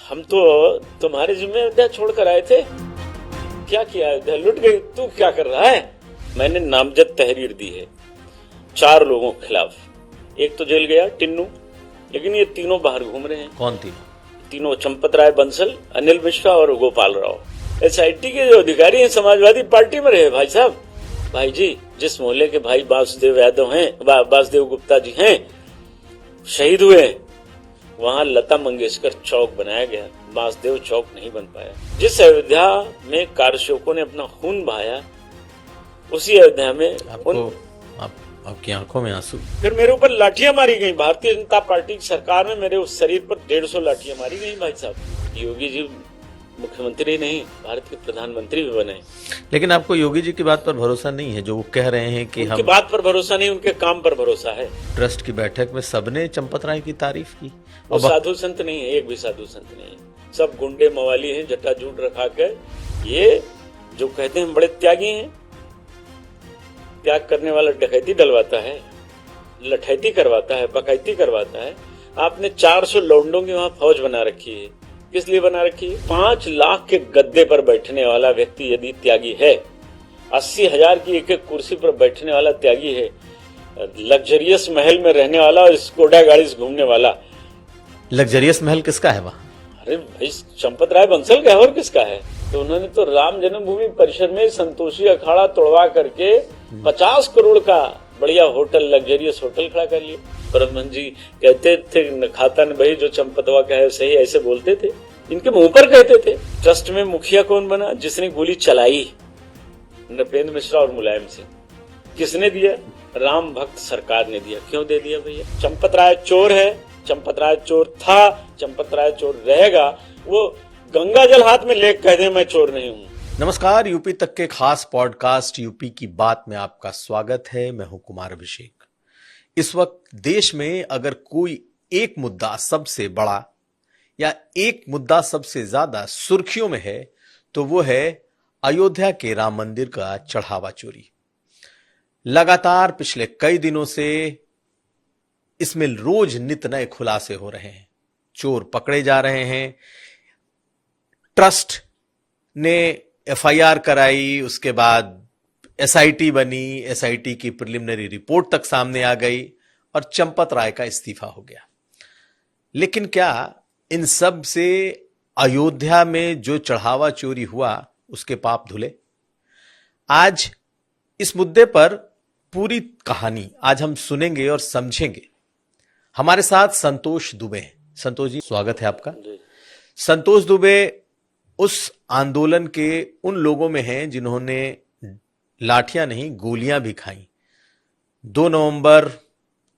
हम तो तुम्हारे जिम्मे अयोध्या छोड़कर आए थे। क्या किया? अयोध्या लुट गई। तू क्या कर रहा है? मैंने नामजद तहरीर दी है 4 लोगों के खिलाफ। एक तो जेल गया, टिन्नू, लेकिन ये तीनों बाहर घूम रहे हैं। कौन तीनों चंपत राय बंसल, अनिल मिश्रा और गोपाल राव। एसआईटी के जो अधिकारी हैं समाजवादी पार्टी में रहे। भाई साहब, भाई जी, जिस मोहल्ले के भाई वासुदेव यादव हैं, वासुदेव गुप्ता जी हैं, शहीद हुए, वहां लता मंगेशकर चौक बनाया गया, वासुदेव चौक नहीं बन पाया। जिस अयोध्या में कारसेवकों ने अपना खून बहाया, उसी अयोध्या में आपकी आंखों में आंसू। फिर मेरे ऊपर लाठियां मारी गई। भारतीय जनता पार्टी की सरकार में मेरे उस शरीर पर 150 लाठियां मारी गई। भाई साहब, योगी जी मुख्यमंत्री नहीं, भारत के प्रधानमंत्री भी बने। लेकिन आपको योगी जी की बात पर भरोसा नहीं है? जो वो कह रहे हैं कि उनकी बात पर भरोसा नहीं, उनके काम पर भरोसा है। ट्रस्ट की बैठक में सबने चंपत राय की तारीफ की। वो साधु संत नहीं है, एक भी साधु संत नहीं है। सब गुंडे मवाली हैं, जटाजूट रखा के। ये जो कहते हैं बड़े त्यागी हैं। त्याग करने वाला डकैती डलवाता है, लठैती करवाता है, बकैती करवाता है। आपने 400 लौंडों की वहां फौज बना रखी है। किस लिए बना रखी है? 5 लाख के गद्दे पर बैठने वाला व्यक्ति यदि त्यागी है, 80,000 की एक कुर्सी पर बैठने वाला त्यागी है, लग्जरियस महल में रहने वाला और स्कोडा गाड़ी से घूमने वाला। लग्जरियस महल किसका है वहाँ? अरे भाई, चंपत राय बंसल का है, और किसका है? तो उन्होंने तो राम जन्मभूमि परिसर में संतोषी अखाड़ा तोड़वा करके 50 करोड़ का बढ़िया होटल, लग्जरियस होटल खड़ा कर लिया। परमहंस जी कहते थे, न खाता न भाई जो चंपतवा का है सही, ऐसे बोलते थे, इनके मुंह पर कहते थे। ट्रस्ट में मुखिया कौन बना? जिसने गोली चलाई, नृपेंद्र मिश्रा और मुलायम सिंह। किसने दिया? राम भक्त सरकार ने दिया। क्यों दे दिया भैया? चंपत राय चोर है, चंपत राय चोर था, चंपत राय चोर रहेगा। वो गंगा जल हाथ में लेकर कह दे मैं चोर नहीं हूं। नमस्कार, यूपी तक के खास पॉडकास्ट यूपी की बात में आपका स्वागत है। मैं हूं कुमार अभिषेक। इस वक्त देश में अगर कोई एक मुद्दा सबसे बड़ा या एक मुद्दा सबसे ज्यादा सुर्खियों में है तो वो है अयोध्या के राम मंदिर का चढ़ावा चोरी। लगातार पिछले कई दिनों से इसमें रोज नित नए खुलासे हो रहे हैं, चोर पकड़े जा रहे हैं। ट्रस्ट ने एफआईआर कराई, उसके बाद एसआईटी बनी, एसआईटी की प्रिलिमिनरी रिपोर्ट तक सामने आ गई और चंपत राय का इस्तीफा हो गया। लेकिन क्या इन सब से अयोध्या में जो चढ़ावा चोरी हुआ उसके पाप धुले? आज इस मुद्दे पर पूरी कहानी आज हम सुनेंगे और समझेंगे। हमारे साथ संतोष दुबे हैं। संतोष जी, स्वागत है आपका। संतोष दुबे उस आंदोलन के उन लोगों में हैं जिन्होंने लाठियां नहीं, गोलियां भी खाई। 2 नवंबर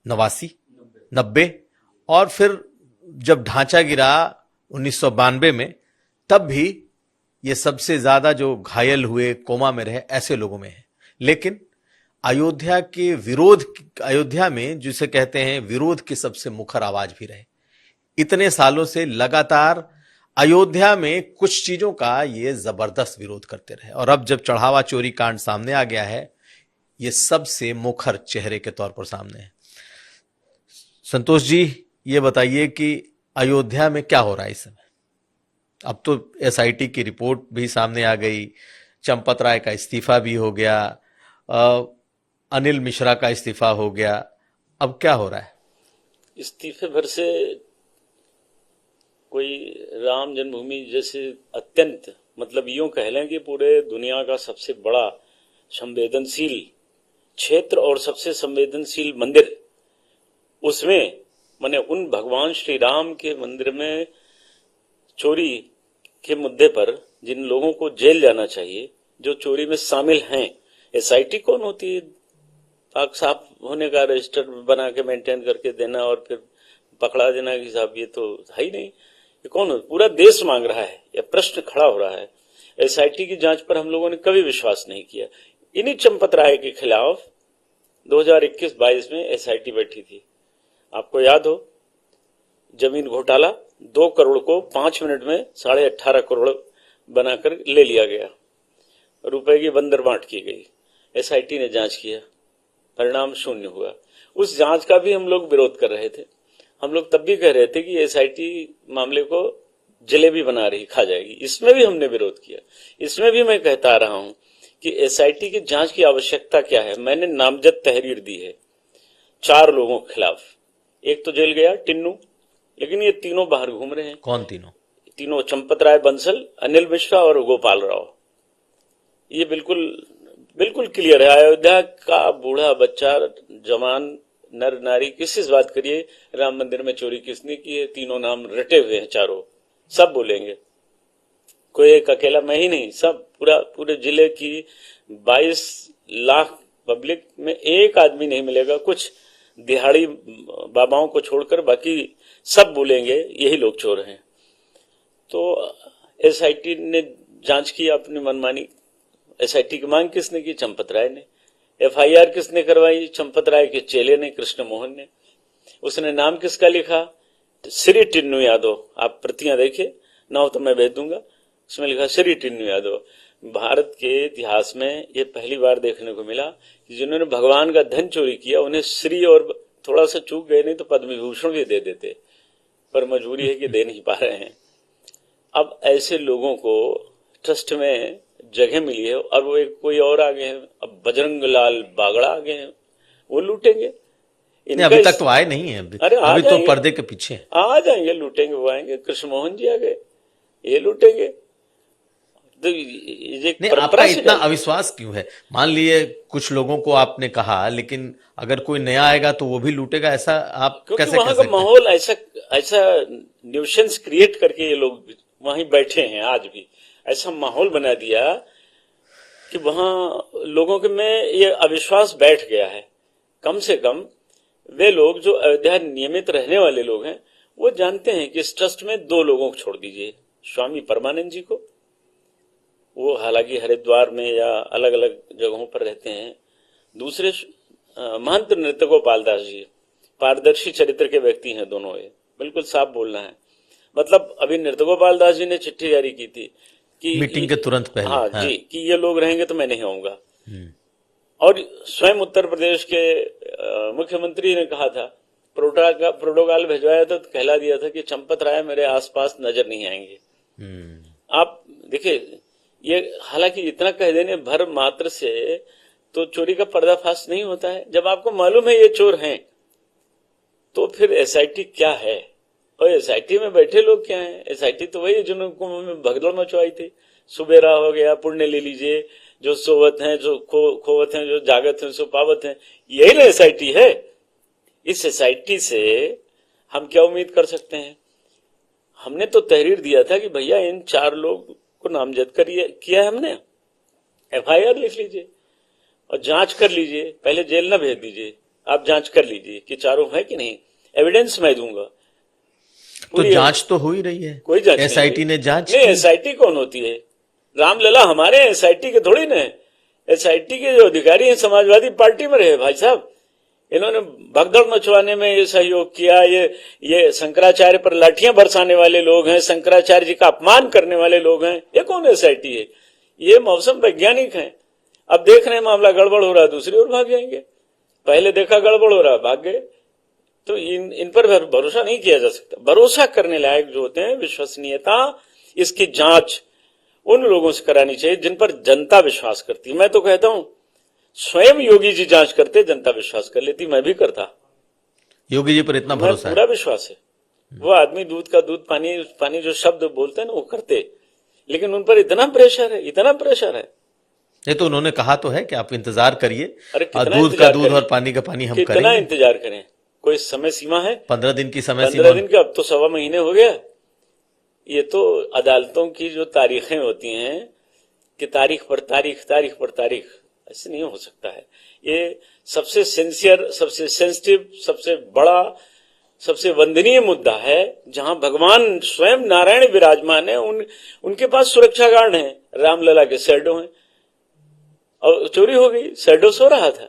89 और फिर जब ढांचा गिरा 1992 में, तब भी ये सबसे ज्यादा जो घायल हुए, कोमा में रहे, ऐसे लोगों में है। लेकिन अयोध्या के विरोध, अयोध्या में जिसे कहते हैं विरोध की सबसे मुखर आवाज भी रहे। इतने सालों से लगातार अयोध्या में कुछ चीजों का ये जबरदस्त विरोध करते रहे और अब जब चढ़ावा चोरी कांड सामने आ गया है, ये सबसे मुखर चेहरे के तौर पर सामने है। संतोष जी, ये बताइए कि अयोध्या में क्या हो रहा है इस समय? अब तो एसआईटी की रिपोर्ट भी सामने आ गई, चंपत राय का इस्तीफा भी हो गया, अनिल मिश्रा का इस्तीफा हो गया। अब क्या हो रहा है? इस्तीफे भर से कोई राम जन्मभूमि जैसे अत्यंत, मतलब यूं कह लें कि पूरे दुनिया का सबसे बड़ा संवेदनशील क्षेत्र और सबसे संवेदनशील मंदिर, उसमें माने उन भगवान श्री राम के मंदिर में चोरी के मुद्दे पर जिन लोगों को जेल जाना चाहिए, जो चोरी में शामिल हैं। एसआईटी कौन होती है? पाक साफ होने का रजिस्टर बना के मेंटेन करके देना और फिर पकड़ा देना कि साहब ये तो है ही नहीं। ये कौन हो? पूरा देश मांग रहा है, यह प्रश्न खड़ा हो रहा है। एसआईटी की जांच पर हम लोगों ने कभी विश्वास नहीं किया। इन्हीं चंपत राय के खिलाफ 2021-22 में एसआईटी बैठी थी। आपको याद हो, जमीन घोटाला 2 करोड़ को 5 मिनट में 18.5 करोड़ बनाकर ले लिया गया, रुपए की बंदर बांट की गई। एसआईटी ने जांच किया, परिणाम शून्य हुआ। उस जांच का भी हम लोग विरोध कर रहे थे। हम लोग तब भी कह रहे थे कि एसआईटी मामले को जलेबी बना रही खा जाएगी। इसमें भी हमने विरोध किया। इसमें भी मैं कहता रहा हूं कि एसआईटी की जांच की आवश्यकता क्या है। मैंने नामजद तहरीर दी है 4 लोगों के खिलाफ। एक तो जेल गया टिन्नू, लेकिन ये तीनों बाहर घूम रहे हैं। कौन तीनों? तीनों चंपत राय बंसल, अनिल मिश्रा और गोपाल राव। ये बिल्कुल बिल्कुल क्लियर है। अयोध्या का बूढ़ा बच्चा, जवान, नर नारी, किसी से बात करिए राम मंदिर में चोरी किसने की है, तीनों नाम रटे हुए हैं, चारों सब बोलेंगे। कोई एक अकेला मैं ही नहीं, सब पूरे जिले की 22 लाख पब्लिक में एक आदमी नहीं मिलेगा, कुछ दिहाड़ी बाबाओं को छोड़कर बाकी सब बोलेंगे यही लोग चोर हैं। तो एसआईटी ने जांच की अपनी मनमानी। एसआईटी की मांग किसने की? चंपत राय ने। एफआईआर किसने करवाई? चंपत राय के चेले ने, कृष्ण मोहन ने। उसने नाम किसका लिखा? श्री टिन्नू यादव। आप प्रतियां देखिए, ना हो तो मैं भेज दूंगा। उसमें लिखा श्री टिन्नू यादव। भारत के इतिहास में ये पहली बार देखने को मिला कि जिन्होंने भगवान का धन चोरी किया उन्हें श्री, और थोड़ा सा चूक गए नहीं तो पद्म विभूषण भी दे देते, पर मजबूरी है कि दे नहीं पा रहे हैं। अब ऐसे लोगों को ट्रस्ट में जगह मिली है और वो एक कोई और आ गए हैं, अब बजरंग लाल बागड़ा आ गए हैं, वो लूटेंगे। अभी तक तो आए नहीं है। अभी तो पर्दे के पीछे आ जाएंगे, लूटेंगे, वो आएंगे। कृष्ण मोहन जी आ गए, ये लूटेंगे। तो नहीं, आपका इतना अविश्वास क्यों है? मान लिए कुछ लोगों को आपने कहा, लेकिन अगर कोई नया आएगा तो वो भी लूटेगा, ऐसा आप कैसे वहां का माहौल ऐसा न्यूसेंस क्रिएट करके ये लोग वहीं बैठे हैं। आज भी ऐसा माहौल बना दिया कि वहां लोगों के में ये अविश्वास बैठ गया है। कम से कम वे लोग जो अयोध्या नियमित रहने वाले लोग हैं वो जानते हैं कि इस ट्रस्ट में 2 लोगों को छोड़ दीजिए, स्वामी परमानंद जी को, वो हालांकि हरिद्वार में या अलग अलग जगहों पर रहते हैं। दूसरे महंत नृत्य गोपाल दास जी, पारदर्शी चरित्र के व्यक्ति हैं दोनों, ये बिल्कुल साफ बोलना है। मतलब अभी नृत्य गोपाल दास जी ने चिट्ठी जारी की थी कि मीटिंग के तुरंत पहले, हाँ जी, कि ये लोग रहेंगे तो मैं नहीं आऊंगा। और स्वयं उत्तर प्रदेश के मुख्यमंत्री ने कहा था, प्रोटोकॉल भिजवाया था, तो कहला दिया था कि चंपत राय मेरे आसपास नजर नहीं आएंगे। आप देखिए, ये हालांकि इतना कह देने भर मात्र से तो चोरी का पर्दाफाश नहीं होता है। जब आपको मालूम है ये चोर हैं, तो फिर एसआईटी क्या है? और एसआईटी में बैठे लोग क्या हैं? एसआईटी तो वही जिन्होंने भगदड़ मचवाई थी। सुबेरा हो गया, पुण्य ले लीजिए, जो सोवत हैं, जो खोवत हैं, जो जागत हैं, सो पावत हैं, यही ना एसआईटी है। इस एसआईटी से हम क्या उम्मीद कर सकते हैं? हमने तो तहरीर दिया था कि भैया इन 4 लोग को नामजद किया है हमने, एफआईआर लिख लीजिए और जांच कर लीजिए। पहले जेल न भेज दीजिए, आप जांच कर लीजिए कि चारों है कि नहीं, एविडेंस मैं दूंगा। तो जांच तो हो ही रही है, कोई जांच एसआईटी ने जांच नहीं। एसआईटी कौन होती है? रामलला हमारे एसआईटी के थोड़ी ना। एसआईटी के जो अधिकारी हैं समाजवादी पार्टी में रहे भाई साहब, इन्होंने भगदड़ मचवाने में ये सहयोग किया। ये शंकराचार्य पर लाठियां बरसाने वाले लोग हैं, शंकराचार्य जी का अपमान करने वाले लोग हैं। ये कौन एसआईटी है? ये मौसम वैज्ञानिक हैं। अब देख रहे हैं मामला गड़बड़ हो रहा है, दूसरी ओर भाग जाएंगे। पहले देखा गड़बड़ हो रहा है, भाग गए। तो इन पर भरोसा नहीं किया जा सकता। भरोसा करने लायक जो होते हैं, विश्वसनीयता, इसकी जांच उन लोगों से करानी चाहिए जिन पर जनता विश्वास करती है। मैं तो कहता हूं स्वयं योगी जी जांच करते, जनता विश्वास कर लेती, मैं भी करता। योगी जी पर इतना भरोसा है? पूरा विश्वास है। वो आदमी दूध का दूध, पानी जो शब्द बोलते हैं ना वो करते, लेकिन उन पर इतना प्रेशर है, इतना प्रेशर है। ये तो उन्होंने कहा तो है कि आप इंतजार करिए, दूध का दूध और पानी का पानी हम करेंगे। कितना इंतजार करें? कोई समय सीमा है? 15 दिन की समय सीमा। 15 दिन का, अब तो 1.25 महीने हो गया। ये तो अदालतों की जो तारीखें होती हैं कि तारीख पर तारीख, तारीख पर तारीख, ऐसे नहीं हो सकता है। ये सबसे सिंसियर, सबसे सेंसिटिव, सबसे बड़ा, सबसे वंदनीय मुद्दा है, जहां भगवान स्वयं नारायण विराजमान है। उनके पास सुरक्षा गार्ड है, रामलला के शैडो हैं, और चोरी हो गई, शैडो सो रहा था।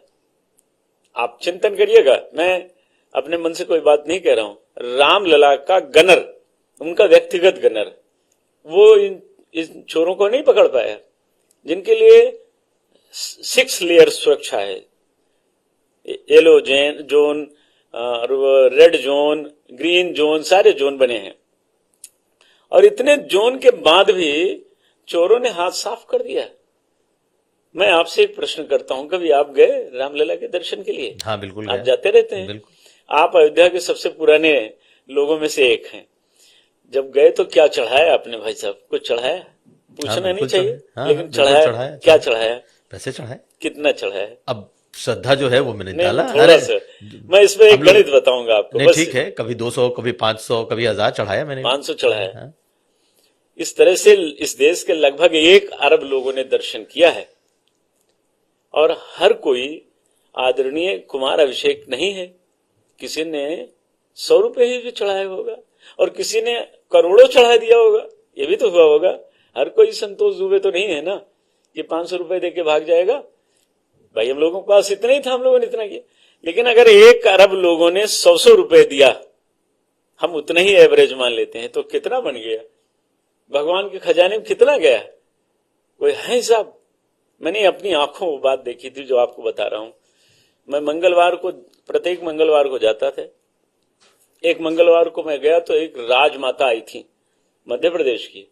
आप चिंतन करिएगा, मैं अपने मन से कोई बात नहीं कह रहा हूं। रामलला का गनर, उनका व्यक्तिगत गनर, वो इन चोरों को नहीं पकड़ पाया, जिनके लिए 6 लेयर सुरक्षा है। Yellow zone, red zone, green zone, सारे जोन बने हैं। और इतने जोन के बाद भी चोरों ने हाथ साफ कर दिया। मैं आपसे एक प्रश्न करता हूं, कभी आप गए रामलला के दर्शन के लिए? हाँ बिल्कुल आप गया। जाते रहते हैं। बिल्कुल। आप अयोध्या के सबसे पुराने लोगों में से एक हैं। जब गए तो क्या चढ़ाया आपने भाई साहब? कुछ चढ़ाया? पूछना नहीं बिल्कुल चाहिए, हाँ, लेकिन बिल्कुल चढ़ाया, क्या चढ़ाया? पैसे चढ़ाए। कितना चढ़ाया? अब श्रद्धा जो है वो मैंने नहीं, डाला। थोड़ा सा मैं इसमें एक हम लोग- गणित बताऊंगा आपको। नहीं बस ठीक है, कभी 200, कभी 500, कभी 1000 चढ़ाया मैंने। 500 चढ़ाया। हाँ। इस तरह से इस देश के लगभग 1 अरब लोगों ने दर्शन किया है, और हर कोई आदरणीय कुमार अभिषेक नहीं है। किसी ने 100 रुपए ही भी चढ़ाया होगा, और किसी ने करोड़ों चढ़ा दिया होगा। ये भी तो हुआ होगा। हर कोई संतोष दुबे तो नहीं है ना कि 500 रुपए देके भाग जाएगा। भाई हम लोगों के पास इतना ही था, हम लोगों ने इतना किया। लेकिन अगर 1 अरब लोगों ने 100 रुपए दिया, हम उतना ही एवरेज मान लेते हैं, तो कितना बन गया? भगवान के खजाने में कितना गया? कोई है हिसाब? मैंने अपनी आंखों वो बात देखी थी जो आपको बता रहा हूं। मैं मंगलवार को, प्रत्येक मंगलवार को जाता था। एक मंगलवार को मैं गया तो एक राजमाता आई थी मध्य प्रदेश की।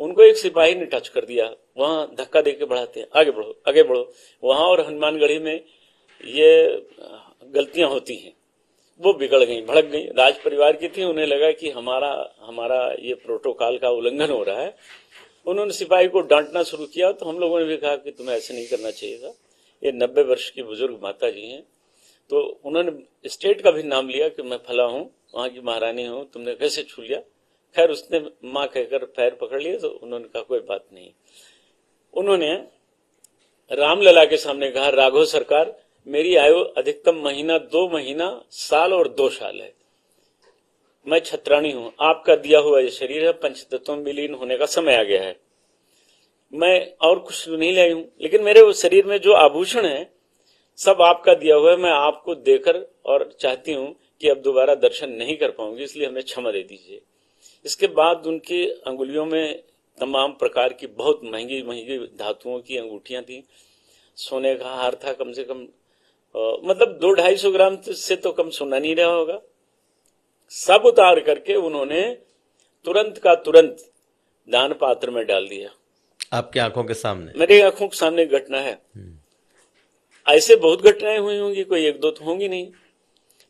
उनको एक सिपाही ने टच कर दिया। वहां धक्का देके बढ़ाते हैं, आगे बढ़ो आगे बढ़ो। वहां और हनुमानगढ़ी में ये गलतियां होती हैं। वो बिगड़ गई, भड़क गई। राज परिवार की थी, उन्हें लगा कि हमारा ये प्रोटोकॉल का उल्लंघन हो रहा है। उन्होंने सिपाही को डांटना शुरू किया, तो हम लोगों ने भी कहा कि तुम्हें ऐसे नहीं करना चाहिए था। ये 90 वर्ष की बुजुर्ग माता जी हैं। तो उन्होंने स्टेट का भी नाम लिया कि मैं फला हूं, वहां की महारानी हूं, तुमने कैसे छू लिया? खैर उसने माँ कहकर पैर पकड़ लिए, तो उन्होंने कहा कोई बात नहीं। उन्होंने रामलला के सामने कहा, राघव सरकार, मेरी आयु अधिकतम महीना, 2 महीना, साल और 2 साल है। मैं छत्राणी हूं। आपका दिया हुआ ये शरीर है, पंचतत्वों में विलीन होने का समय आ गया है। मैं और कुछ नहीं लाई हूं, लेकिन मेरे उस शरीर में जो आभूषण है सब आपका दिया हुआ है। मैं आपको देकर और चाहती हूं कि अब दोबारा दर्शन नहीं कर पाऊंगी, इसलिए हमें क्षमा दे दीजिए। इसके बाद उनकी अंगुलियों में तमाम प्रकार की बहुत महंगी महंगी धातुओं की अंगूठियां थी। सोने का हार था, कम से कम मतलब 200-250 ग्राम से तो कम सोना नहीं रहा होगा। सब उतार करके उन्होंने तुरंत का तुरंत दान पात्र में डाल दिया। आपकी आंखों के सामने? मेरी आंखों के सामने घटना है। ऐसे बहुत घटनाएं हुई होंगी, कोई 1-2 तो होंगी नहीं।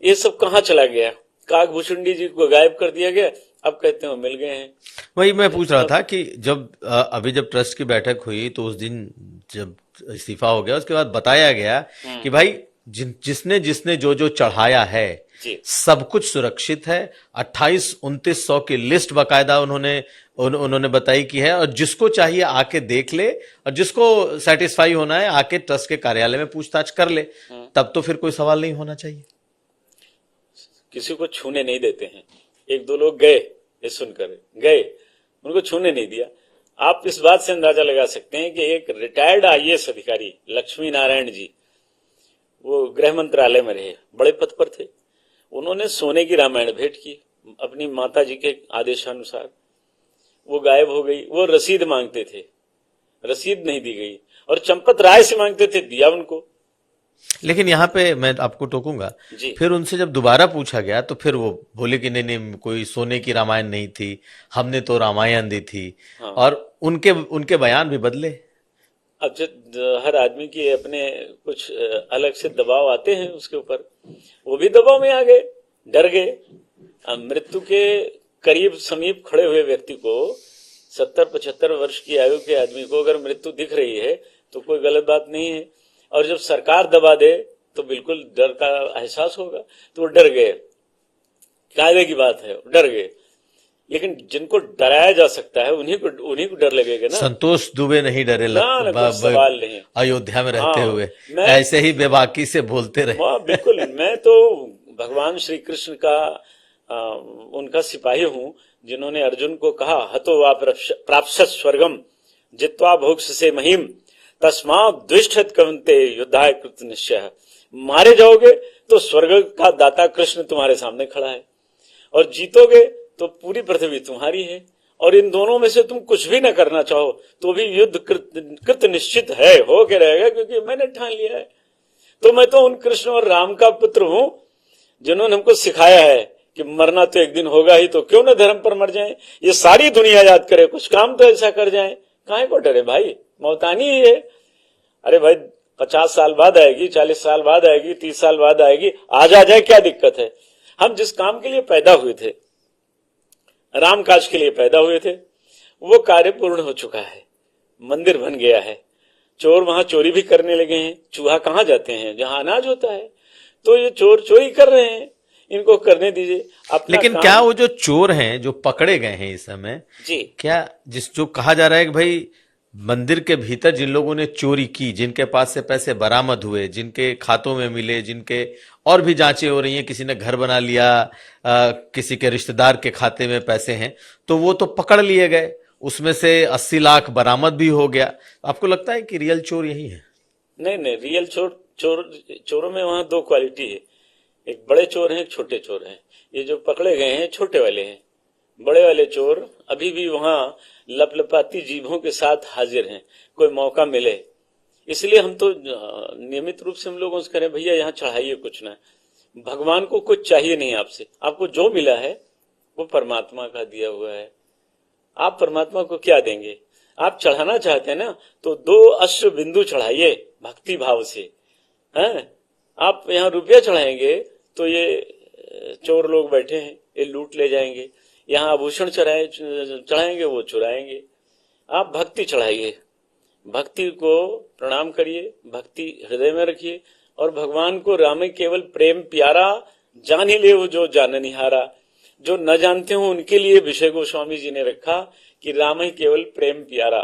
ये सब कहाँ चला गया? काकभूषुंडी जी को गायब कर दिया गया, अब कहते हैं मिल गए हैं। वही मैं पूछ रहा था कि जब अभी जब ट्रस्ट की बैठक हुई तो उस दिन जब इस्तीफा हो गया, उसके बाद बताया गया कि भाई जिसने जिसने जो जो चढ़ाया है सब कुछ सुरक्षित है। 28-2900 की लिस्ट बाकायदा उन्होंने बताई की है, और जिसको चाहिए आके देख ले, और जिसको सेटिस्फाई होना है आके ट्रस्ट के कार्यालय में पूछताछ कर ले। तब तो फिर कोई सवाल नहीं होना चाहिए। किसी को छूने नहीं देते हैं। 1-2 लोग गए, ये सुनकर गए, उनको छूने नहीं दिया। आप इस बात से अंदाजा लगा सकते हैं कि एक रिटायर्ड IAS अधिकारी लक्ष्मी नारायण जी, वो गृह मंत्रालय में रहे, बड़े पद पर थे। उन्होंने सोने की रामायण भेंट की अपनी माता जी के आदेशानुसार। वो गायब हो गई। वो रसीद मांगते थे, रसीद नहीं दी गई, और चंपत राय से मांगते थे, दिया उनको। लेकिन यहाँ पे मैं आपको टोकूंगा, फिर उनसे जब दोबारा पूछा गया तो फिर वो बोले कि नहीं, कोई सोने की रामायण नहीं थी, हमने तो रामायण दी थी। हाँ। और उनके बयान भी बदले। अब जब हर आदमी के अपने कुछ अलग से दबाव आते हैं उसके ऊपर, वो भी दबाव में आ गए, डर गए। मृत्यु के करीब समीप खड़े हुए व्यक्ति को, 70-75 वर्ष की आयु के आदमी को अगर मृत्यु दिख रही है तो कोई गलत बात नहीं है। और जब सरकार दबा दे तो बिल्कुल डर का एहसास होगा। तो वो डर गए, कायदे की बात है, डर गए। लेकिन जिनको डराया जा सकता है उन्हीं को डर लगेगा ना। संतोष दुबे नहीं डरे, सवाल नहीं। अयोध्या में रहते हुए ऐसे ही बेबाकी से बोलते रहे। बिल्कुल, मैं तो भगवान श्री कृष्ण का उनका सिपाही हूं, जिन्होंने अर्जुन को कहा, हतो वा प्राप्स्यत् स्वर्गम जित्वा भोक्ष से महिम तस्मात् द्विष्ठत् कवन्ते युद्धाय कृत निश्चय। मारे जाओगे तो स्वर्ग का दाता कृष्ण तुम्हारे सामने खड़ा है, और जीतोगे तो पूरी पृथ्वी तुम्हारी है। और इन दोनों में से तुम कुछ भी न करना चाहो तो भी युद्ध कृत निश्चित है, हो के रहेगा, क्योंकि मैंने ठान लिया है। तो मैं तो उन कृष्ण और राम का पुत्र हूं जिन्होंने हमको सिखाया है कि मरना तो एक दिन होगा ही, तो क्यों ना धर्म पर मर जाएं। ये सारी दुनिया याद करे, कुछ काम तो ऐसा कर जाएं। काहे को डरे भाई, मौत आनी ही है। अरे भाई 50 साल बाद आएगी, 40 साल बाद आएगी, 30 साल बाद आएगी, आज आ जाए क्या दिक्कत है। हम जिस काम के लिए पैदा हुए थे, राम काज के लिए पैदा हुए थे, वो कार्य पूर्ण हो चुका है, मंदिर बन गया है। चोर वहां चोरी भी करने लगे हैं। चूहा कहां जाते हैं, जहां अनाज होता है। तो ये चोर चोरी कर रहे हैं, इनको करने दीजिए अपना लेकिन काम। क्या वो जो चोर हैं जो पकड़े गए हैं इस समय, जी, क्या जो कहा जा रहा है कि भाई मंदिर के भीतर जिन लोगों ने चोरी की, जिनके पास से पैसे बरामद हुए, जिनके खातों में मिले, जिनके और भी जांचें हो रही हैं, किसी ने घर बना लिया, किसी के रिश्तेदार के खाते में पैसे हैं, तो वो तो पकड़ लिए गए, उसमें से 80 लाख बरामद भी हो गया। आपको लगता है कि रियल चोर यही है? नहीं नहीं, रियल चोरों में वहां दो क्वालिटी है, एक बड़े चोर हैं, एक छोटे चोर हैं। ये जो पकड़े गए हैं छोटे वाले हैं, बड़े वाले चोर अभी भी वहां लपलपाती जीभों के साथ हाजिर हैं, कोई मौका मिले। इसलिए हम तो नियमित रूप से हम लोगों से करें, भैया यहाँ चढ़ाइए कुछ ना, भगवान को कुछ चाहिए नहीं आपसे, आपको जो मिला है वो परमात्मा का दिया हुआ है। आप परमात्मा को क्या देंगे? आप चढ़ाना चाहते हैं ना, तो 2 अश्रु बिंदु चढ़ाइए भक्ति भाव से। हैं? आप यहाँ रुपया चढ़ाएंगे तो ये चोर लोग बैठे हैं, ये लूट ले जाएंगे। यहाँ आभूषण चढ़ाएंगे, वो चुराएंगे। आप भक्ति चढ़ाइए, भक्ति को प्रणाम करिए, भक्ति हृदय में रखिए, और भगवान को राम केवल प्रेम प्यारा, जान ही ले वो जो जाननिहारा। जो न जानते हो उनके लिए विषय गोस्वामी जी ने रखा कि राम ही केवल प्रेम प्यारा।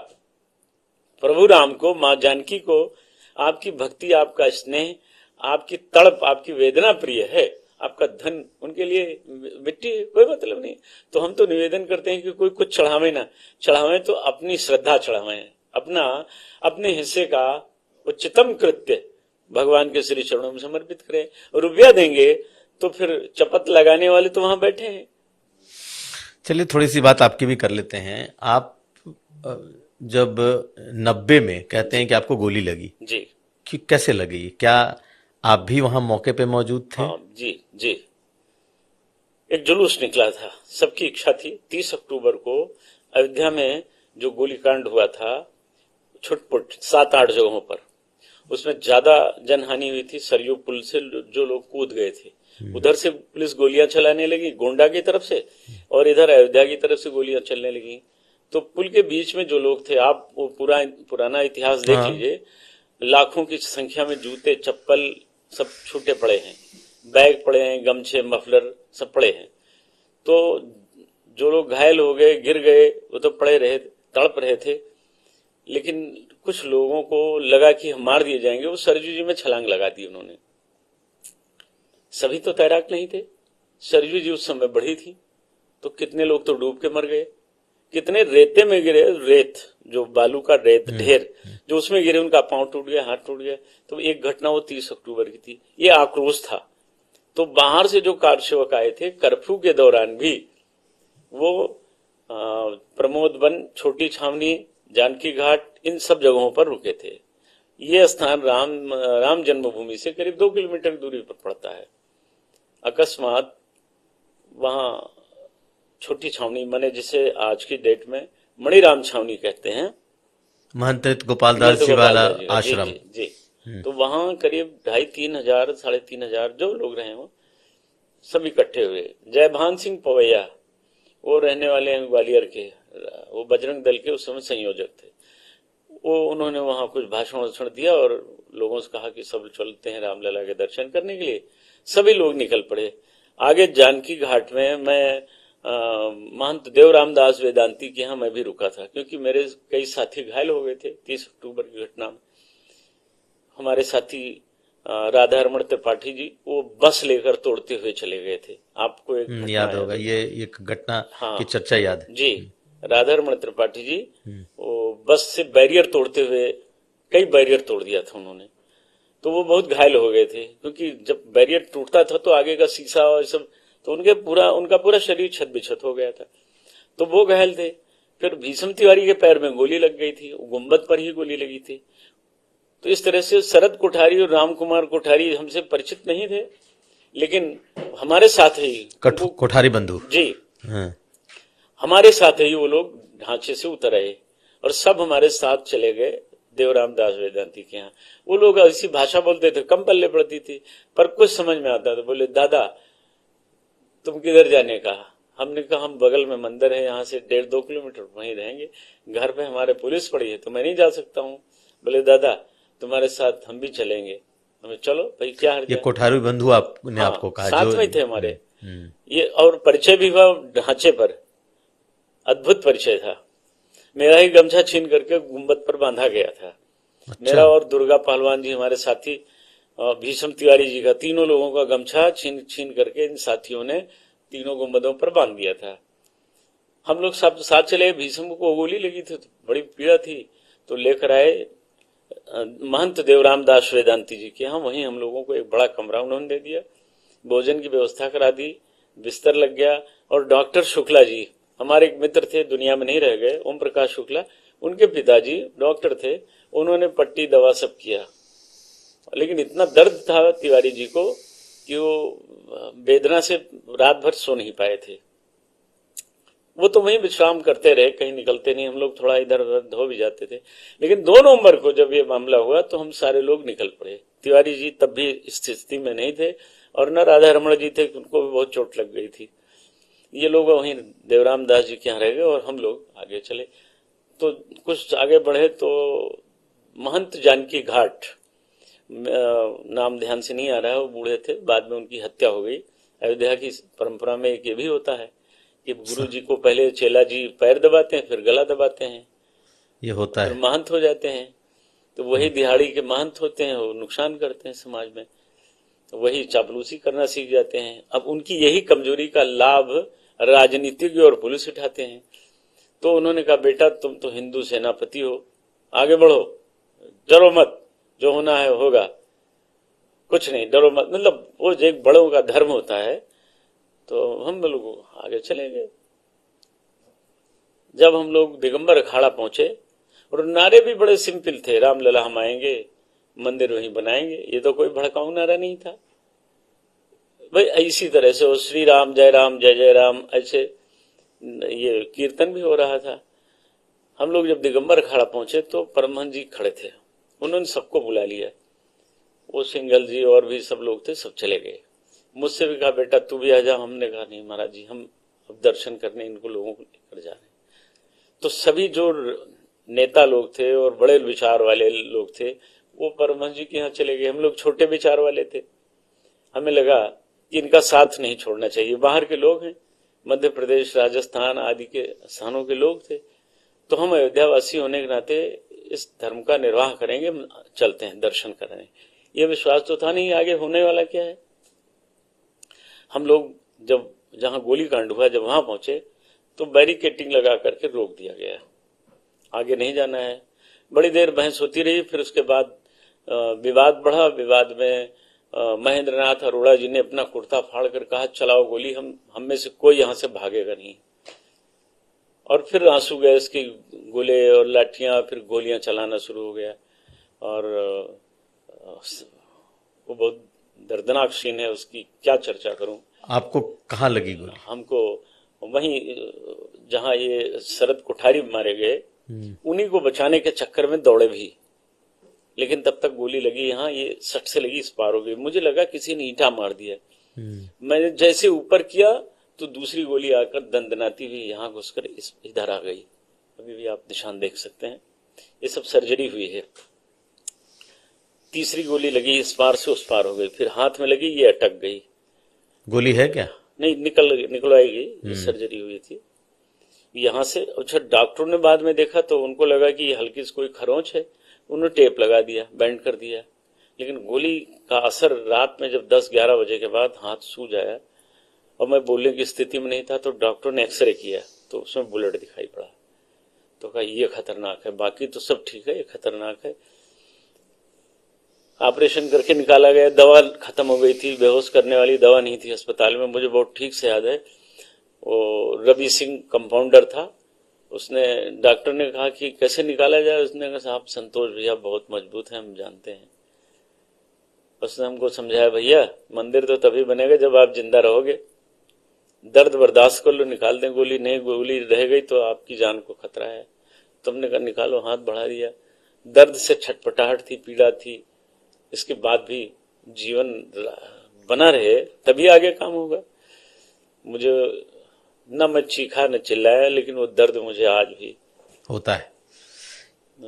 प्रभु राम को, माँ जानकी को आपकी भक्ति, आपका स्नेह, आपकी तड़प, आपकी वेदना प्रिय है, आपका धन उनके लिए मिट्टी, कोई मतलब नहीं। तो हम तो निवेदन करते हैं कि कोई कुछ चढ़ावे ना, चढ़ावे तो अपनी श्रद्धा चढ़ावे, अपने हिस्से का उच्चतम कृत्य भगवान के श्री चरणों में समर्पित करें। रुपया देंगे तो फिर चपत लगाने वाले तो वहां बैठे हैं। चलिए थोड़ी सी बात आपकी भी कर लेते हैं। आप जब 90 में कहते हैं कि आपको गोली लगी जी, कि कैसे लगी, क्या आप भी वहां मौके पे मौजूद थे? हाँ जी जी। एक जुलूस निकला था, सबकी इच्छा थी 30 अक्टूबर को अयोध्या में जो गोलीकांड हुआ था, छुटपुट 7-8 जगहों पर, उसमें ज्यादा जनहानि हुई थी। सरयू पुल से जो लोग कूद गए थे, उधर से पुलिस गोलियां चलाने लगी गोंडा की तरफ से, और इधर अयोध्या की तरफ से गोलियां चलने लगी। तो पुल के बीच में जो लोग थे, आप वो पुराना इतिहास देख लीजिए, लाखों की संख्या में जूते चप्पल सब छूटे पड़े हैं, बैग पड़े हैं, गमछे मफलर सब पड़े हैं। तो जो लोग घायल हो गए, गिर गए, वो तो पड़े रहे, तड़प रहे थे। लेकिन कुछ लोगों को लगा कि हम मार दिए जाएंगे, वो सरजू जी में छलांग लगा दी उन्होंने। सभी तो तैराक नहीं थे, सरजू जी उस समय बढ़ी थी, तो कितने लोग तो डूब के मर गए, कितने रेते में गिरे, रेत जो बालू का रेत ढेर जो उसमें गिरे, उनका पांव टूट गया, हाथ टूट गया। तो एक घटना वो 30 अक्टूबर की थी, ये आक्रोश था। तो बाहर से जो कार सेवक आए थे, कर्फ्यू के दौरान भी वो प्रमोद वन, छोटी छावनी, जानकी घाट, इन सब जगहों पर रुके थे। ये स्थान राम जन्मभूमि से करीब 2 किलोमीटर दूरी पर पड़ता है। अकस्मात वहां छोटी छावनी, माने जिसे आज की डेट में मणिराम छावनी कहते हैं, महंत गोपालदास जी वाला आश्रम। जी, जी। तो वहां करीब 2,500-3 हजार, 3,500 हजार जो लोग रहे हो सब इकट्ठे हुए। जयभान सिंह पवैया, वो रहने वाले हैं ग्वालियर के, वो बजरंग दल के उस समय संयोजक थे। वो उन्होंने वहां कुछ भाषण दिया और लोगों से कहा कि सब चलते हैं रामलला के दर्शन करने के लिए। सभी लोग निकल पड़े। आगे जानकी घाट में मैं महंत देव रामदास वेदांती के यहाँ मैं भी रुका था, क्योंकि मेरे कई साथी घायल हो गए थे 30 अक्टूबर की घटना में। हमारे साथी राधा रमण त्रिपाठी जी, वो बस लेकर तोड़ते हुए चले गए थे। आपको एक याद होगा, ये एक घटना की चर्चा याद है जी। राधा रमण त्रिपाठी जी, वो बस से बैरियर तोड़ते हुए, कई बैरियर तोड़ दिया था उन्होंने, तो वो बहुत घायल हो गए थे। क्योंकि जब बैरियर टूटता था तो आगे का शीशा और सब, तो उनका पूरा शरीर छत बिछत हो गया था, तो वो घायल थे। फिर भीष्म तिवारी के पैर में गोली लग गई थी, गुम्बद पर ही गोली लगी थी। तो इस तरह से शरद कोठारी और राम कुमार कोठारी हमसे परिचित नहीं थे, लेकिन हमारे साथ ही कोठारी बंधु जी हाँ। हमारे साथ ही वो लोग ढांचे से उतर आए और सब हमारे साथ चले गए देवराम दास वेदांती के यहाँ। वो लोग ऐसी भाषा बोलते थे, कम पल्ले पड़ती थी, पर कुछ समझ में आता था। बोले, दादा तुम किधर जाने का? हमने कहा हम बगल में मंदिर है, यहाँ से 1.5-2 किलोमीटर वहीं रहेंगे, घर पे हमारे पुलिस पड़ी है तो मैं नहीं जा सकता हूँ। बोले, दादा तुम्हारे साथ हम भी चलेंगे। हमें, चलो भाई, क्या हर्ज ये है। कोठारी बंधु आपने हाँ, आपको कहा साथ जो में ही थे हमारे। ये और परिचय भी हुआ ढांचे पर, अद्भुत परिचय था। मेरा ही गमछा छीन करके गुंबद पर बांधा गया था। अच्छा। मेरा और दुर्गा पहलवान जी हमारे साथी, भीष्म तिवारी जी का, तीनों लोगों का गमछा छीन छीन करके इन साथियों ने तीनों गुंबदों पर बांध दिया था। हम लोग सब साथ चले। भीष्म को गोली लगी थी तो बड़ी पीड़ा थी, तो लेकर आए महंत देवराम दास वेदांती जी के यहाँ। वहीं हम लोगों को एक बड़ा कमरा उन्होंने दे दिया, भोजन की व्यवस्था करा दी, बिस्तर लग गया। और डॉक्टर शुक्ला जी हमारे एक मित्र थे, दुनिया में नहीं रह गए, ओम प्रकाश शुक्ला, उनके पिताजी डॉक्टर थे, उन्होंने पट्टी दवा सब किया। लेकिन इतना दर्द था तिवारी जी को कि वो वेदना से रात भर सो नहीं पाए थे। वो तो वहीं विश्राम करते रहे, कहीं निकलते नहीं। हम लोग थोड़ा इधर उधर हो भी जाते थे। लेकिन 2 नवंबर को जब ये मामला हुआ तो हम सारे लोग निकल पड़े। तिवारी जी तब भी इस स्थिति में नहीं थे और न राधा रमण जी थे, उनको भी बहुत चोट लग गई थी। ये लोग वहीं देवराम दास जी के यहाँ रह गए और हम लोग आगे चले। तो कुछ आगे बढ़े तो महंत जानकी घाट, नाम ध्यान से नहीं आ रहा है, वो बूढ़े थे, बाद में उनकी हत्या हो गई। अयोध्या की परंपरा में एक ये भी होता है कि गुरु जी को पहले चेला जी पैर दबाते हैं, फिर गला दबाते हैं, ये होता फिर है। महंत हो जाते हैं। तो वही दिहाड़ी के महंत होते हैं, वो नुकसान करते हैं समाज में, तो वही चापलूसी करना सीख जाते हैं। अब उनकी यही कमजोरी का लाभ राजनीतिज्ञ और पुलिस उठाते हैं। तो उन्होंने कहा, बेटा तुम तो हिंदू सेनापति हो, आगे बढ़ो, डरो मत, जो होना है होगा, कुछ नहीं, डरो मत। मतलब वो एक बड़ों का धर्म होता है। तो हम लोग आगे चले गए। जब हम लोग दिगंबर अखाड़ा पहुंचे, और नारे भी बड़े सिंपल थे, रामलला हम आएंगे, मंदिर वहीं बनाएंगे। ये तो कोई भड़काऊ नारा नहीं था भाई। इसी तरह से श्री राम जय जय राम, ऐसे ये कीर्तन भी हो रहा था। हम लोग जब दिगंबर अखाड़ा पहुंचे तो परमहंस जी खड़े थे, उन्होंने सबको बुला लिया। वो सिंघल जी और भी सब लोग थे, सब चले गए। मुझसे भी कहा, बेटा तू भी आ जा। हमने कहा, नहीं महाराज जी, हम अब दर्शन करने इनको लोगों को लेकर जा रहे हैं। तो सभी जो नेता लोग थे और बड़े विचार वाले लोग थे, वो परमहंस जी के यहाँ चले गए। हम लोग छोटे विचार वाले थे, हमें लगा कि इनका साथ नहीं छोड़ना चाहिए। बाहर के लोग हैं, मध्य प्रदेश, राजस्थान आदि के स्थानों के लोग थे, तो हम अयोध्यावासी होने के नाते इस धर्म का निर्वाह करेंगे, चलते हैं दर्शन करने। ये विश्वास तो था नहीं आगे होने वाला क्या है। हम लोग जब जहां गोली कांड हुआ, जब वहां पहुंचे तो बैरिकेटिंग लगा करके रोक दिया गया, आगे नहीं जाना है। बड़ी देर बहस होती रही। फिर उसके बाद विवाद बढ़ा। विवाद में महेंद्र नाथ अरोड़ा जी ने अपना कुर्ता फाड़ कर कहा, चलाओ गोली, हम में से कोई यहां से भागेगा नहीं। और फिर आंसू गैस की गोले और लाठियां, फिर गोलियां चलाना शुरू हो गया। और वो बहुत दर्दनाक सीन है, उसकी क्या चर्चा करूं। आपको कहाँ लगी गोली? हमको वहीं जहां ये शरद कोठारी मारे गए, उन्हीं को बचाने के चक्कर में दौड़े भी, लेकिन तब तक गोली लगी यहाँ, ये सट से लगी, इस पार हो गई। मुझे लगा किसी ने ईंटा मार दिया। मैंने जैसे ऊपर किया तो दूसरी गोली आकर दंदनाती हुई यहाँ घुसकर इधर आ गई। अभी भी आप निशान देख सकते हैं। ये सब सर्जरी हुई है। तीसरी गोली लगी, इस पार से उस पार हो गई, फिर हाथ में लगी, ये अटक गई। गोली है क्या? नहीं, निकलवाएगी, सर्जरी हुई थी यहाँ से। अच्छा, डॉक्टरों ने बाद में देखा तो उनको लगा कि हल्की सी कोई खरोंच है, उन्होंने टेप लगा दिया, बैंड कर दिया। लेकिन गोली का असर रात में जब 10-11 बजे के बाद हाथ सूज आया और मैं बोलने की स्थिति में नहीं था, तो डॉक्टर ने एक्सरे किया तो उसमें बुलेट दिखाई पड़ा। तो कहा ये खतरनाक है, बाकी तो सब ठीक है, ये खतरनाक है। ऑपरेशन करके निकाला गया। दवा खत्म हो गई थी, बेहोश करने वाली दवा नहीं थी अस्पताल में, मुझे बहुत ठीक से याद है। वो रवि सिंह कंपाउंडर था, उसने, डॉक्टर ने कहा कि कैसे निकाला जाए, उसने कहा साहब संतोष भैया बहुत मजबूत है, हम जानते हैं। उसने हमको समझाया, भैया मंदिर तो तभी बनेगा जब आप जिंदा रहोगे, दर्द बर्दाश्त कर लो, निकाल दें गोली, नहीं गोली रह गई तो आपकी जान को खतरा है। तुमने कहा निकालो, हाथ बढ़ा दिया। दर्द से छटपटाहट थी, पीड़ा थी, इसके बाद भी जीवन बना रहे तभी आगे काम होगा। मुझे न मैं चीखा न चिल्लाया, लेकिन वो दर्द मुझे आज भी होता है।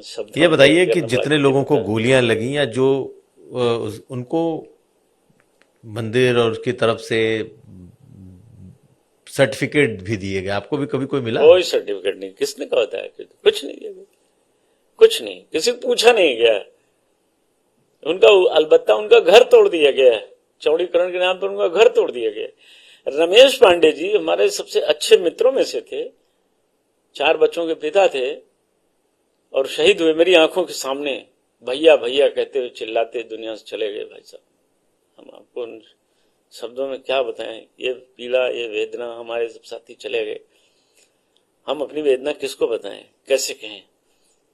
शब्दों ये में बताइए बयान कि करना जितने बाकी लोगों को होता है। गोलियां लगी या जो उनको मंदिर और उसकी तरफ से सर्टिफिकेट भी दिए गए, आपको भी कभी कोई मिला? कोई सर्टिफिकेट नहीं, किसने कहा था? कुछ नहीं दिया गया, कुछ नहीं, किसी को पूछा नहीं गया उनका। अलबत्ता उनका घर तोड़ दिया गया है, चौड़ीकरण के नाम पर उनका घर तोड़ दिया गया। रमेश पांडे जी हमारे सबसे अच्छे मित्रों में से थे, 4 बच्चों के पिता थे, और शहीद हुए मेरी आंखों के सामने। भैया भैया कहते हुए चिल्लाते दुनिया से चले गए। भाई साहब, हम आपको उन शब्दों में क्या बताएं, ये पीड़ा, ये वेदना, हमारे सब साथी चले गए, हम अपनी वेदना किसको बताएं, कैसे कहें।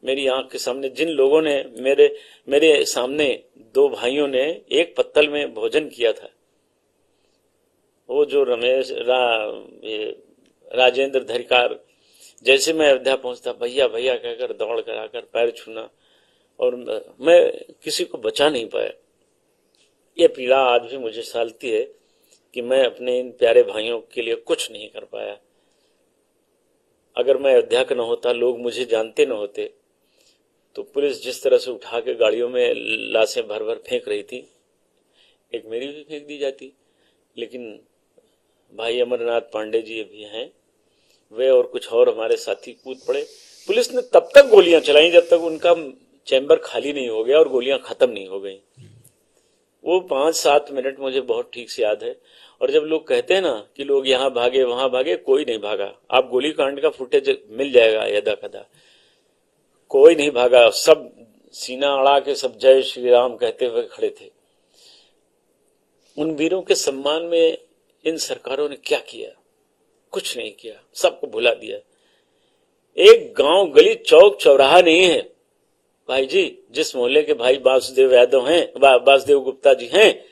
मेरी आंख के सामने जिन लोगों ने मेरे सामने 2 भाइयों ने एक पत्तल में भोजन किया था, वो जो राजेंद्र धरिकार, जैसे मैं अयोध्या पहुंचता भैया भैया कहकर दौड़ कर आकर पैर छूना, और मैं किसी को बचा नहीं पाया। ये पीड़ा आज भी मुझे सालती है कि मैं अपने इन प्यारे भाइयों के लिए कुछ नहीं कर पाया। अगर मैं अयोध्या का न होता, लोग मुझे जानते न होते, तो पुलिस जिस तरह से उठा के गाड़ियों में लाशें भर भर फेंक रही थी, एक मेरी भी फेंक दी जाती। लेकिन भाई अमरनाथ पांडे जी भी हैं, वे और कुछ और हमारे साथी कूद पड़े। पुलिस ने तब तक गोलियां चलाई जब तक उनका चैम्बर खाली नहीं हो गया और गोलियां खत्म नहीं हो गई। वो 5-7 मिनट मुझे बहुत ठीक से याद है। और जब लोग कहते हैं ना कि लोग यहाँ भागे वहां भागे, कोई नहीं भागा। आप गोली कांड का फुटेज मिल जाएगा यदा कदा, कोई नहीं भागा। सब सीना अड़ा के सब जय श्री राम कहते हुए खड़े थे। उन वीरों के सम्मान में इन सरकारों ने क्या किया? कुछ नहीं किया, सबको भुला दिया। एक गांव गली चौक चौराहा नहीं है भाई जी। जिस मोहल्ले के भाई वासुदेव यादव हैं, वासुदेव गुप्ता जी हैं,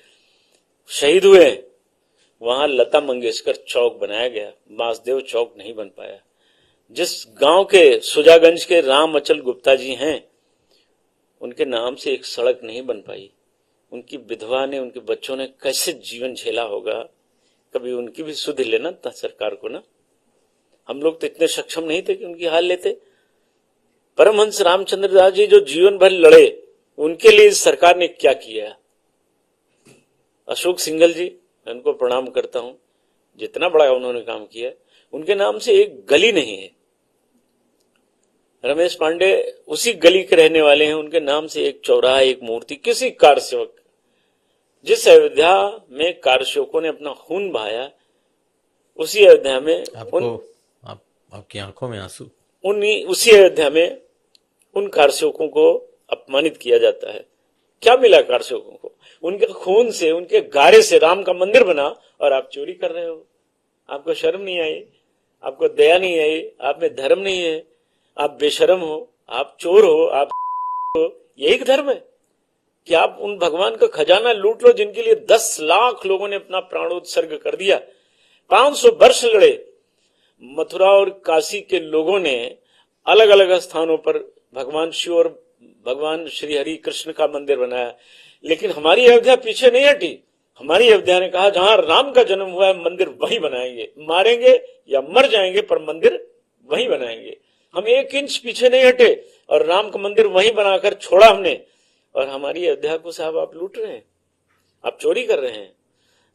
शहीद हुए, वहां लता मंगेशकर चौक बनाया गया, वासुदेव चौक नहीं बन पाया। जिस गांव के सुजागंज के राम अचल गुप्ता जी हैं, उनके नाम से एक सड़क नहीं बन पाई। उनकी विधवा ने, उनके बच्चों ने कैसे जीवन झेला होगा, कभी उनकी भी सुध लेना था सरकार को ना। हम लोग तो इतने सक्षम नहीं थे कि उनकी हाल लेते। परमहंस रामचंद्र दास जी जो जीवन भर लड़े, उनके लिए इस सरकार ने क्या किया? अशोक सिंघल जी, मैं उनको प्रणाम करता हूं, जितना बड़ा उन्होंने काम किया, उनके नाम से एक गली नहीं है। रमेश पांडे उसी गली के रहने वाले हैं, उनके नाम से एक चौराहा, एक मूर्ति, किसी कार सेवक। जिस अयोध्या में कारसेवकों ने अपना खून बहाया, उसी अयोध्या में आपकी आंखों में आंसू, उसी अयोध्या में उन कारसेवकों को अपमानित किया जाता है। क्या मिला कारसेवकों को? उनके खून से, उनके गारे से राम का मंदिर बना, और आप चोरी कर रहे हो। आपको शर्म नहीं आई? आपको दया नहीं आई? आप में धर्म नहीं है? आप बेशर्म हो, आप चोर हो, आप हो। यही धर्म है कि आप उन भगवान का खजाना लूट लो जिनके लिए 10 लाख लोगों ने अपना प्राणोत्सर्ग कर दिया। 500 वर्ष लड़े। मथुरा और काशी के लोगों ने अलग अलग स्थानों पर भगवान शिव और भगवान श्री हरि कृष्ण का मंदिर बनाया, लेकिन हमारी अयोध्या पीछे नहीं हटी। हमारी अयोध्या ने कहा जहां राम का जन्म हुआ है, मंदिर वहीं बनाएंगे, मारेंगे या मर जाएंगे पर मंदिर वहीं बनाएंगे। हम 1 इंच पीछे नहीं हटे और राम का मंदिर वहीं बनाकर छोड़ा हमने। और हमारी अयोध्या को साहब आप लूट रहे हैं, आप चोरी कर रहे हैं,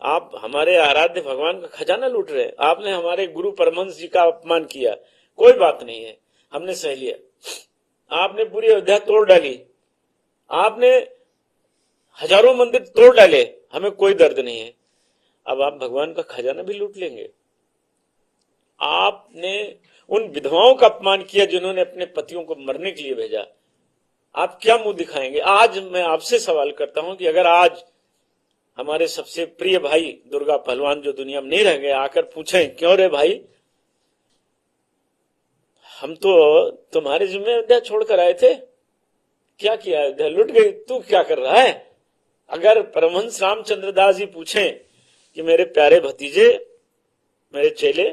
आप हमारे आराध्य भगवान का खजाना लूट रहे हैं। आपने हमारे गुरु परमहंस जी का अपमान किया, कोई बात नहीं है, हमने सह लिया। आपने पूरी अयोध्या तोड़ डाली, आपने हजारों मंदिर तोड़ डाले, हमें कोई दर्द नहीं है। अब आप भगवान का खजाना भी लूट लेंगे। आपने उन विधवाओं का अपमान किया जिन्होंने अपने पतियों को मरने के लिए भेजा। आप क्या मुंह दिखाएंगे? आज मैं आपसे सवाल करता हूं कि अगर आज हमारे सबसे प्रिय भाई दुर्गा पहलवान जो दुनिया में नहीं रह गए आकर पूछें, क्यों रे भाई, हम तो तुम्हारे जिम्मे अयोध्या छोड़कर आए थे, क्या किया? अयोध्या लुट गई, तू क्या कर रहा है? अगर परमहंस रामचंद्र दास जी पूछें कि मेरे प्यारे भतीजे, मेरे चेले,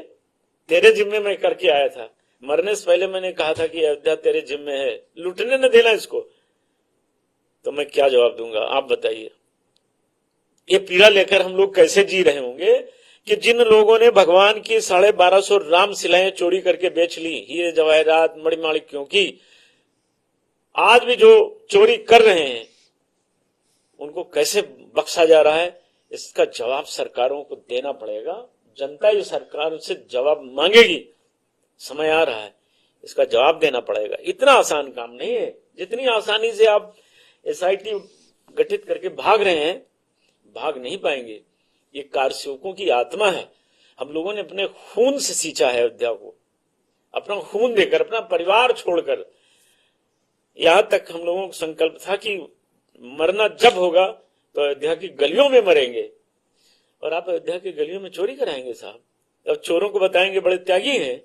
तेरे जिम्मे में करके आया था, मरने से पहले मैंने कहा था कि अयोध्या तेरे जिम्मे है, लूटने न देना इसको, तो मैं क्या जवाब दूंगा? आप बताइए। ये पीड़ा लेकर हम लोग कैसे जी रहे होंगे कि जिन लोगों ने भगवान की 1250 राम शिलाएं चोरी करके बेच ली, हीरे जवाहरात मणिमाणिक्यों की, आज भी जो चोरी कर रहे हैं उनको कैसे बख्शा जा रहा है? इसका जवाब सरकारों को देना पड़ेगा। जनता ये सरकार से जवाब मांगेगी, समय आ रहा है, इसका जवाब देना पड़ेगा। इतना आसान काम नहीं है। जितनी आसानी से आप एसआईटी गठित करके भाग रहे हैं, भाग नहीं पाएंगे। ये कारसेवकों की आत्मा है। हम लोगों ने अपने खून से सींचा है अयोध्या को, अपना खून देकर, अपना परिवार छोड़कर। यहां तक हम लोगों को संकल्प था कि मरना जब होगा तो अयोध्या की गलियों में मरेंगे, और आप अयोध्या की गलियों में चोरी कराएंगे साहब। अब चोरों को बताएंगे बड़े त्यागी हैं,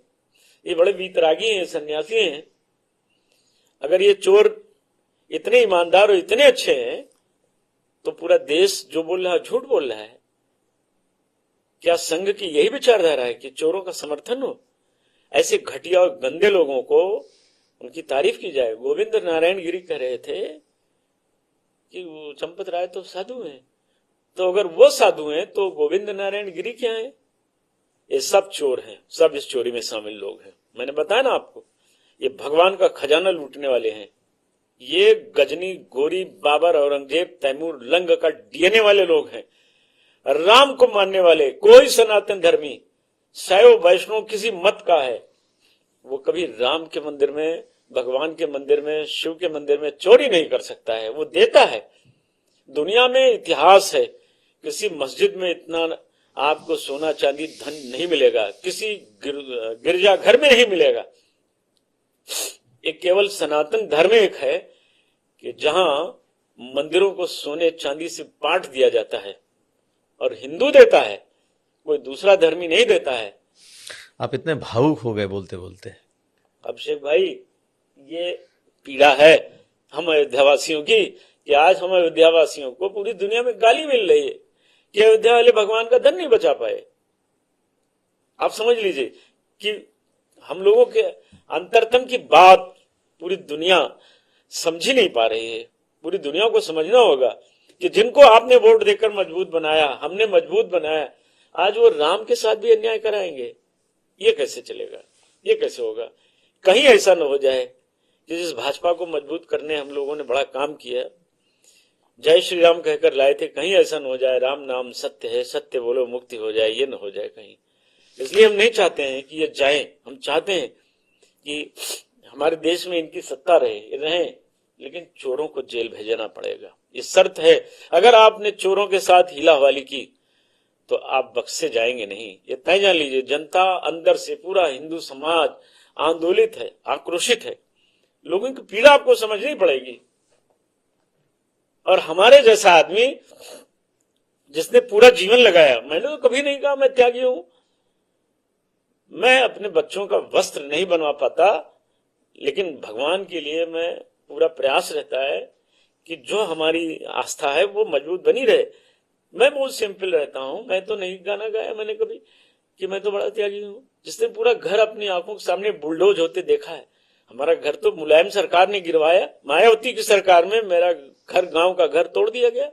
ये बड़े वीतरागी हैं, सन्यासी हैं। अगर ये चोर इतने ईमानदार और इतने अच्छे हैं तो पूरा देश जो बोल रहा है झूठ बोल रहा है। क्या संघ की यही विचारधारा है कि चोरों का समर्थन हो? ऐसे घटिया और गंदे लोगों को उनकी तारीफ की जाए। गोविंद नारायण गिरी कह रहे थे कि वो चंपत राय तो साधु हैं, तो अगर वो साधु हैं तो गोविंद नारायण गिरी क्या है? ये सब चोर हैं, सब इस चोरी में शामिल लोग हैं। मैंने बताया ना आपको, ये भगवान का खजाना लूटने वाले हैं। ये गजनी, गोरी, बाबर, औरंगजेब, तैमूर, लंग का डीएनए वाले लोग हैं। राम को मानने वाले कोई सनातन धर्मी, शैव वैष्णव किसी मत का है, वो कभी राम के मंदिर में, भगवान के मंदिर में, शिव के मंदिर में चोरी नहीं कर सकता है। वो देता है। दुनिया में इतिहास है, किसी मस्जिद में इतना आपको सोना चांदी धन नहीं मिलेगा, किसी गिरजा घर में नहीं मिलेगा। एक केवल सनातन धर्म एक है कि जहां मंदिरों को सोने चांदी से पाट दिया जाता है, और हिंदू देता है, कोई दूसरा धर्मी नहीं देता है। आप इतने भावुक हो गए बोलते बोलते। अभिषेक भाई, ये पीड़ा है हम अयोध्यावासियों की कि आज हम अयोध्यावासियों को पूरी दुनिया में गाली मिल रही है कि अयोध्या वाले भगवान का धन नहीं बचा पाए। आप समझ लीजिए कि हम लोगों के अंतरतम की बात पूरी दुनिया समझ नहीं पा रही है। पूरी दुनिया को समझना होगा कि जिनको आपने वोट देकर मजबूत बनाया, हमने मजबूत बनाया, आज वो राम के साथ भी अन्याय कराएंगे। ये कैसे चलेगा? ये कैसे होगा? कहीं ऐसा न हो जाए कि जिस भाजपा को मजबूत करने हम लोगों ने बड़ा काम किया, जय श्री राम कहकर लाए थे, कहीं ऐसा न हो जाए राम नाम सत्य है, सत्य बोलो मुक्ति हो जाए, ये न हो जाए कहीं। इसलिए हम नहीं चाहते हैं कि ये जाए। हम चाहते हैं कि हमारे देश में इनकी सत्ता रहे, लेकिन चोरों को जेल भेजना पड़ेगा। ये शर्त है। अगर आपने चोरों के साथ हिलाहवाली की तो आप बख्शे जाएंगे नहीं। ये तय जान लीजिए। जनता अंदर से, पूरा हिंदू समाज आंदोलित है, आक्रोशित है। लोगों की पीड़ा आपको समझनी पड़ेगी। और हमारे जैसा आदमी जिसने पूरा जीवन लगाया, मैंने तो कभी नहीं कहा मैं त्यागी हूं, मैं अपने बच्चों का वस्त्र नहीं बनवा पाता, लेकिन भगवान के लिए मैं पूरा प्रयास रहता है कि जो हमारी आस्था है वो मजबूत बनी रहे। मैं बहुत सिंपल रहता हूं। मैं तो नहीं गाना गाया मैंने कभी कि मैं तो बड़ा त्यागी हूं। जिसने पूरा घर अपनी आंखों के सामने बुलडोज होते देखा है। हमारा घर तो मुलायम सरकार ने गिरवाया, मायावती की सरकार में मेरा घर, गांव का घर तोड़ दिया गया,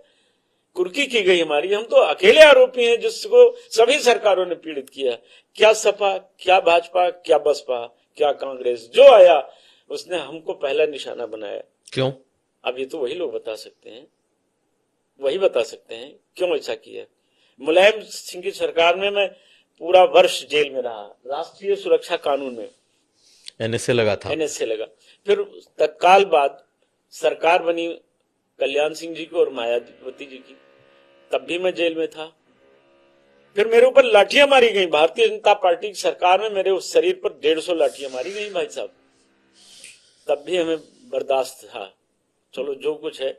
कुर्की की गई हमारी। हम तो अकेले आरोपी हैं जिसको सभी सरकारों ने पीड़ित किया। क्या सपा, क्या भाजपा, क्या बसपा, क्या कांग्रेस, जो आया उसने हमको पहला निशाना बनाया। क्यों? अब ये तो वही लोग बता सकते हैं, वही बता सकते हैं क्यों ऐसा किया। मुलायम सिंह की सरकार में मैं पूरा वर्ष जेल में रहा, राष्ट्रीय सुरक्षा कानून में एनएसए लगा था। एनएसए लगा। फिर तत्काल बाद सरकार बनी कल्याण सिंह जी की और मायावती जी की, तब भी मैं जेल में था। फिर मेरे ऊपर लाठियां मारी गई। भारतीय जनता पार्टी की सरकार में मेरे उस शरीर पर 150 लाठियां मारी गई भाई साहब, तब भी हमें बर्दाश्त था। चलो जो कुछ है,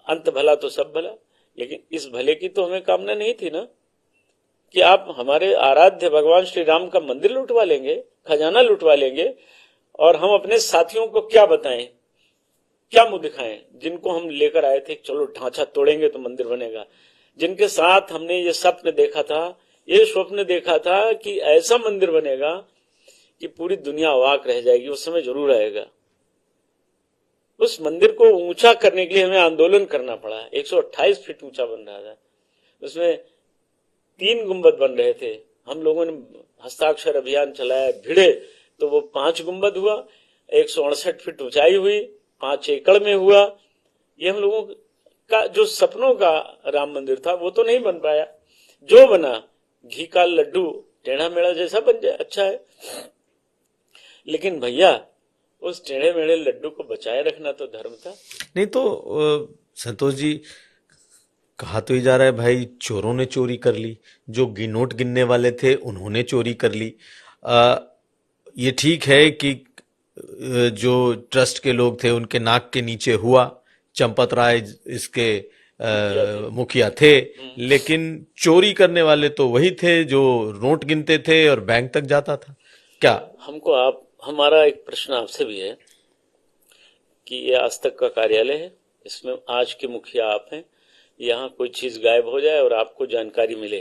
अंत भला तो सब भला। लेकिन इस भले की तो हमें कामना नहीं थी ना कि आप हमारे आराध्य भगवान श्री राम का मंदिर लुटवा लेंगे, खजाना लुटवा लेंगे, और हम अपने साथियों को क्या बताएं क्या मुंह दिखाएं? जिनको हम लेकर आए थे चलो ढांचा तोड़ेंगे तो मंदिर बनेगा, जिनके साथ हमने ये स्वप्न देखा था, ये स्वप्न देखा था कि ऐसा मंदिर बनेगा कि पूरी दुनिया अवाक रह जाएगी, उस समय जरूर आएगा। उस मंदिर को ऊंचा करने के लिए हमें आंदोलन करना पड़ा। 128 फीट ऊंचा बन रहा था, उसमें 3 गुंबद बन रहे थे। हम लोगों ने हस्ताक्षर अभियान चलाया, भिड़े तो वो 5 गुंबद हुआ, 168 फीट ऊंचाई हुई, 5 एकड़ में हुआ। ये हम लोगों का जो सपनों का राम मंदिर था वो तो नहीं बन पाया, जो बना घी का लड्डू टेढ़ा मेढ़ा जैसा बन जाए, अच्छा है। लेकिन भैया उस टेढ़े मेढ़े लड्डू को बचाए रखना तो धर्म था। नहीं तो संतोष जी, कहा तो ही जा रहा है भाई चोरों ने चोरी कर ली, जो नोट गिनने वाले थे उन्होंने चोरी कर ली। ये ठीक है कि जो ट्रस्ट के लोग थे उनके नाक के नीचे हुआ, चंपत राय इसके मुखिया थे, लेकिन चोरी करने वाले तो वही थे जो नोट गिनते थे और बैंक तक जाता था। क्या हमारा एक प्रश्न आपसे भी है कि ये आज तक का कार्यालय है, इसमें आज के मुखिया आप हैं, यहाँ कोई चीज गायब हो जाए और आपको जानकारी मिले,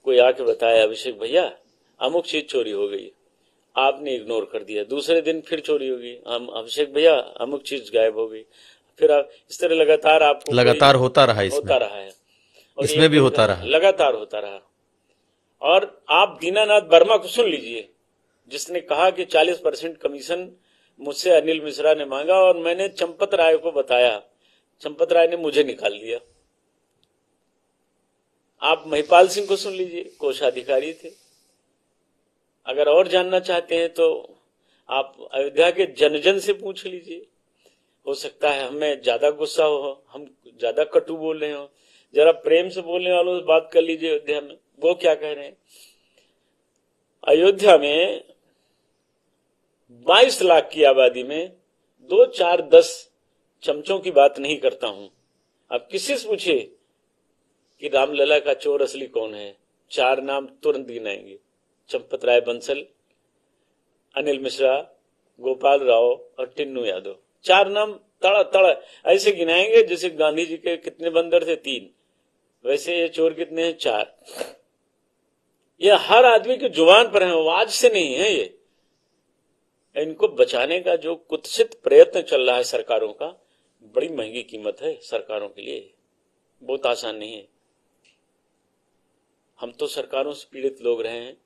कोई आके बताए अभिषेक भैया अमुक चीज चोरी हो गई, आपने इग्नोर कर दिया, दूसरे दिन फिर चोरी होगी, अभिषेक भैया अमुक चीज गायब हो गई, फिर आप इस तरह लगातार आपको लगातार होता रहा, होता रहा है और इसमें भी होता रहा, लगातार होता रहा। और आप दीनानाथ वर्मा को सुन लीजिए, जिसने कहा कि 40% कमीशन मुझसे अनिल मिश्रा ने मांगा और मैंने चंपत राय को बताया, चंपत राय ने मुझे निकाल दिया। आप महिपाल सिंह को सुन लीजिए, कोषाधिकारी थे। अगर और जानना चाहते हैं तो आप अयोध्या के जन से पूछ लीजिए, हो सकता है हमें ज्यादा गुस्सा हो, हम ज्यादा कटु बोल रहे हो, जरा प्रेम से बोलने वालों से बात कर लीजिए अयोध्या में, वो क्या कह रहे हैं। अयोध्या में 22 लाख की आबादी में 2, 4, 10 चमचों की बात नहीं करता हूं। आप किसी से पूछिए कि रामलला का चोर असली कौन है, 4 नाम तुरंत गिनाएंगे, चंपत राय बंसल, अनिल मिश्रा, गोपाल राव और टिन्नू यादव। 4 नाम तड़ा तड़ा ऐसे गिनाएंगे जैसे गांधी जी के कितने बंदर थे 3, वैसे ये चोर कितने हैं 4। ये हर आदमी की जुबान पर है, वो आज से नहीं है। ये इनको बचाने का जो कुत्सित प्रयत्न चल रहा है सरकारों का, बड़ी महंगी कीमत है सरकारों के लिए, बहुत आसान नहीं है। हम तो सरकारों से पीड़ित लोग रहे हैं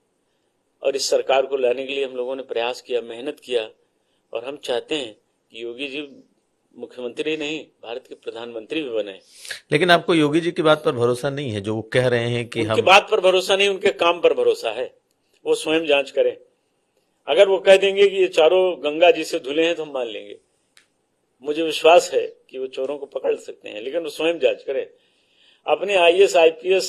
और इस सरकार को लाने के लिए हम लोगों ने प्रयास किया, मेहनत किया, और हम चाहते हैं कि योगी जी मुख्यमंत्री नहीं भारत के प्रधानमंत्री भी बने। लेकिन आपको योगी जी की बात पर भरोसा नहीं है, जो वो कह रहे हैं कि उनकी बात पर भरोसा नहीं, उनके काम पर भरोसा है। वो स्वयं जांच करें। अगर वो कह देंगे कि ये चारों गंगा जी से धुले हैं तो हम मान लेंगे, मुझे विश्वास है कि वो चोरों को पकड़ सकते हैं, लेकिन वो स्वयं जांच करें। अपने IAS IPS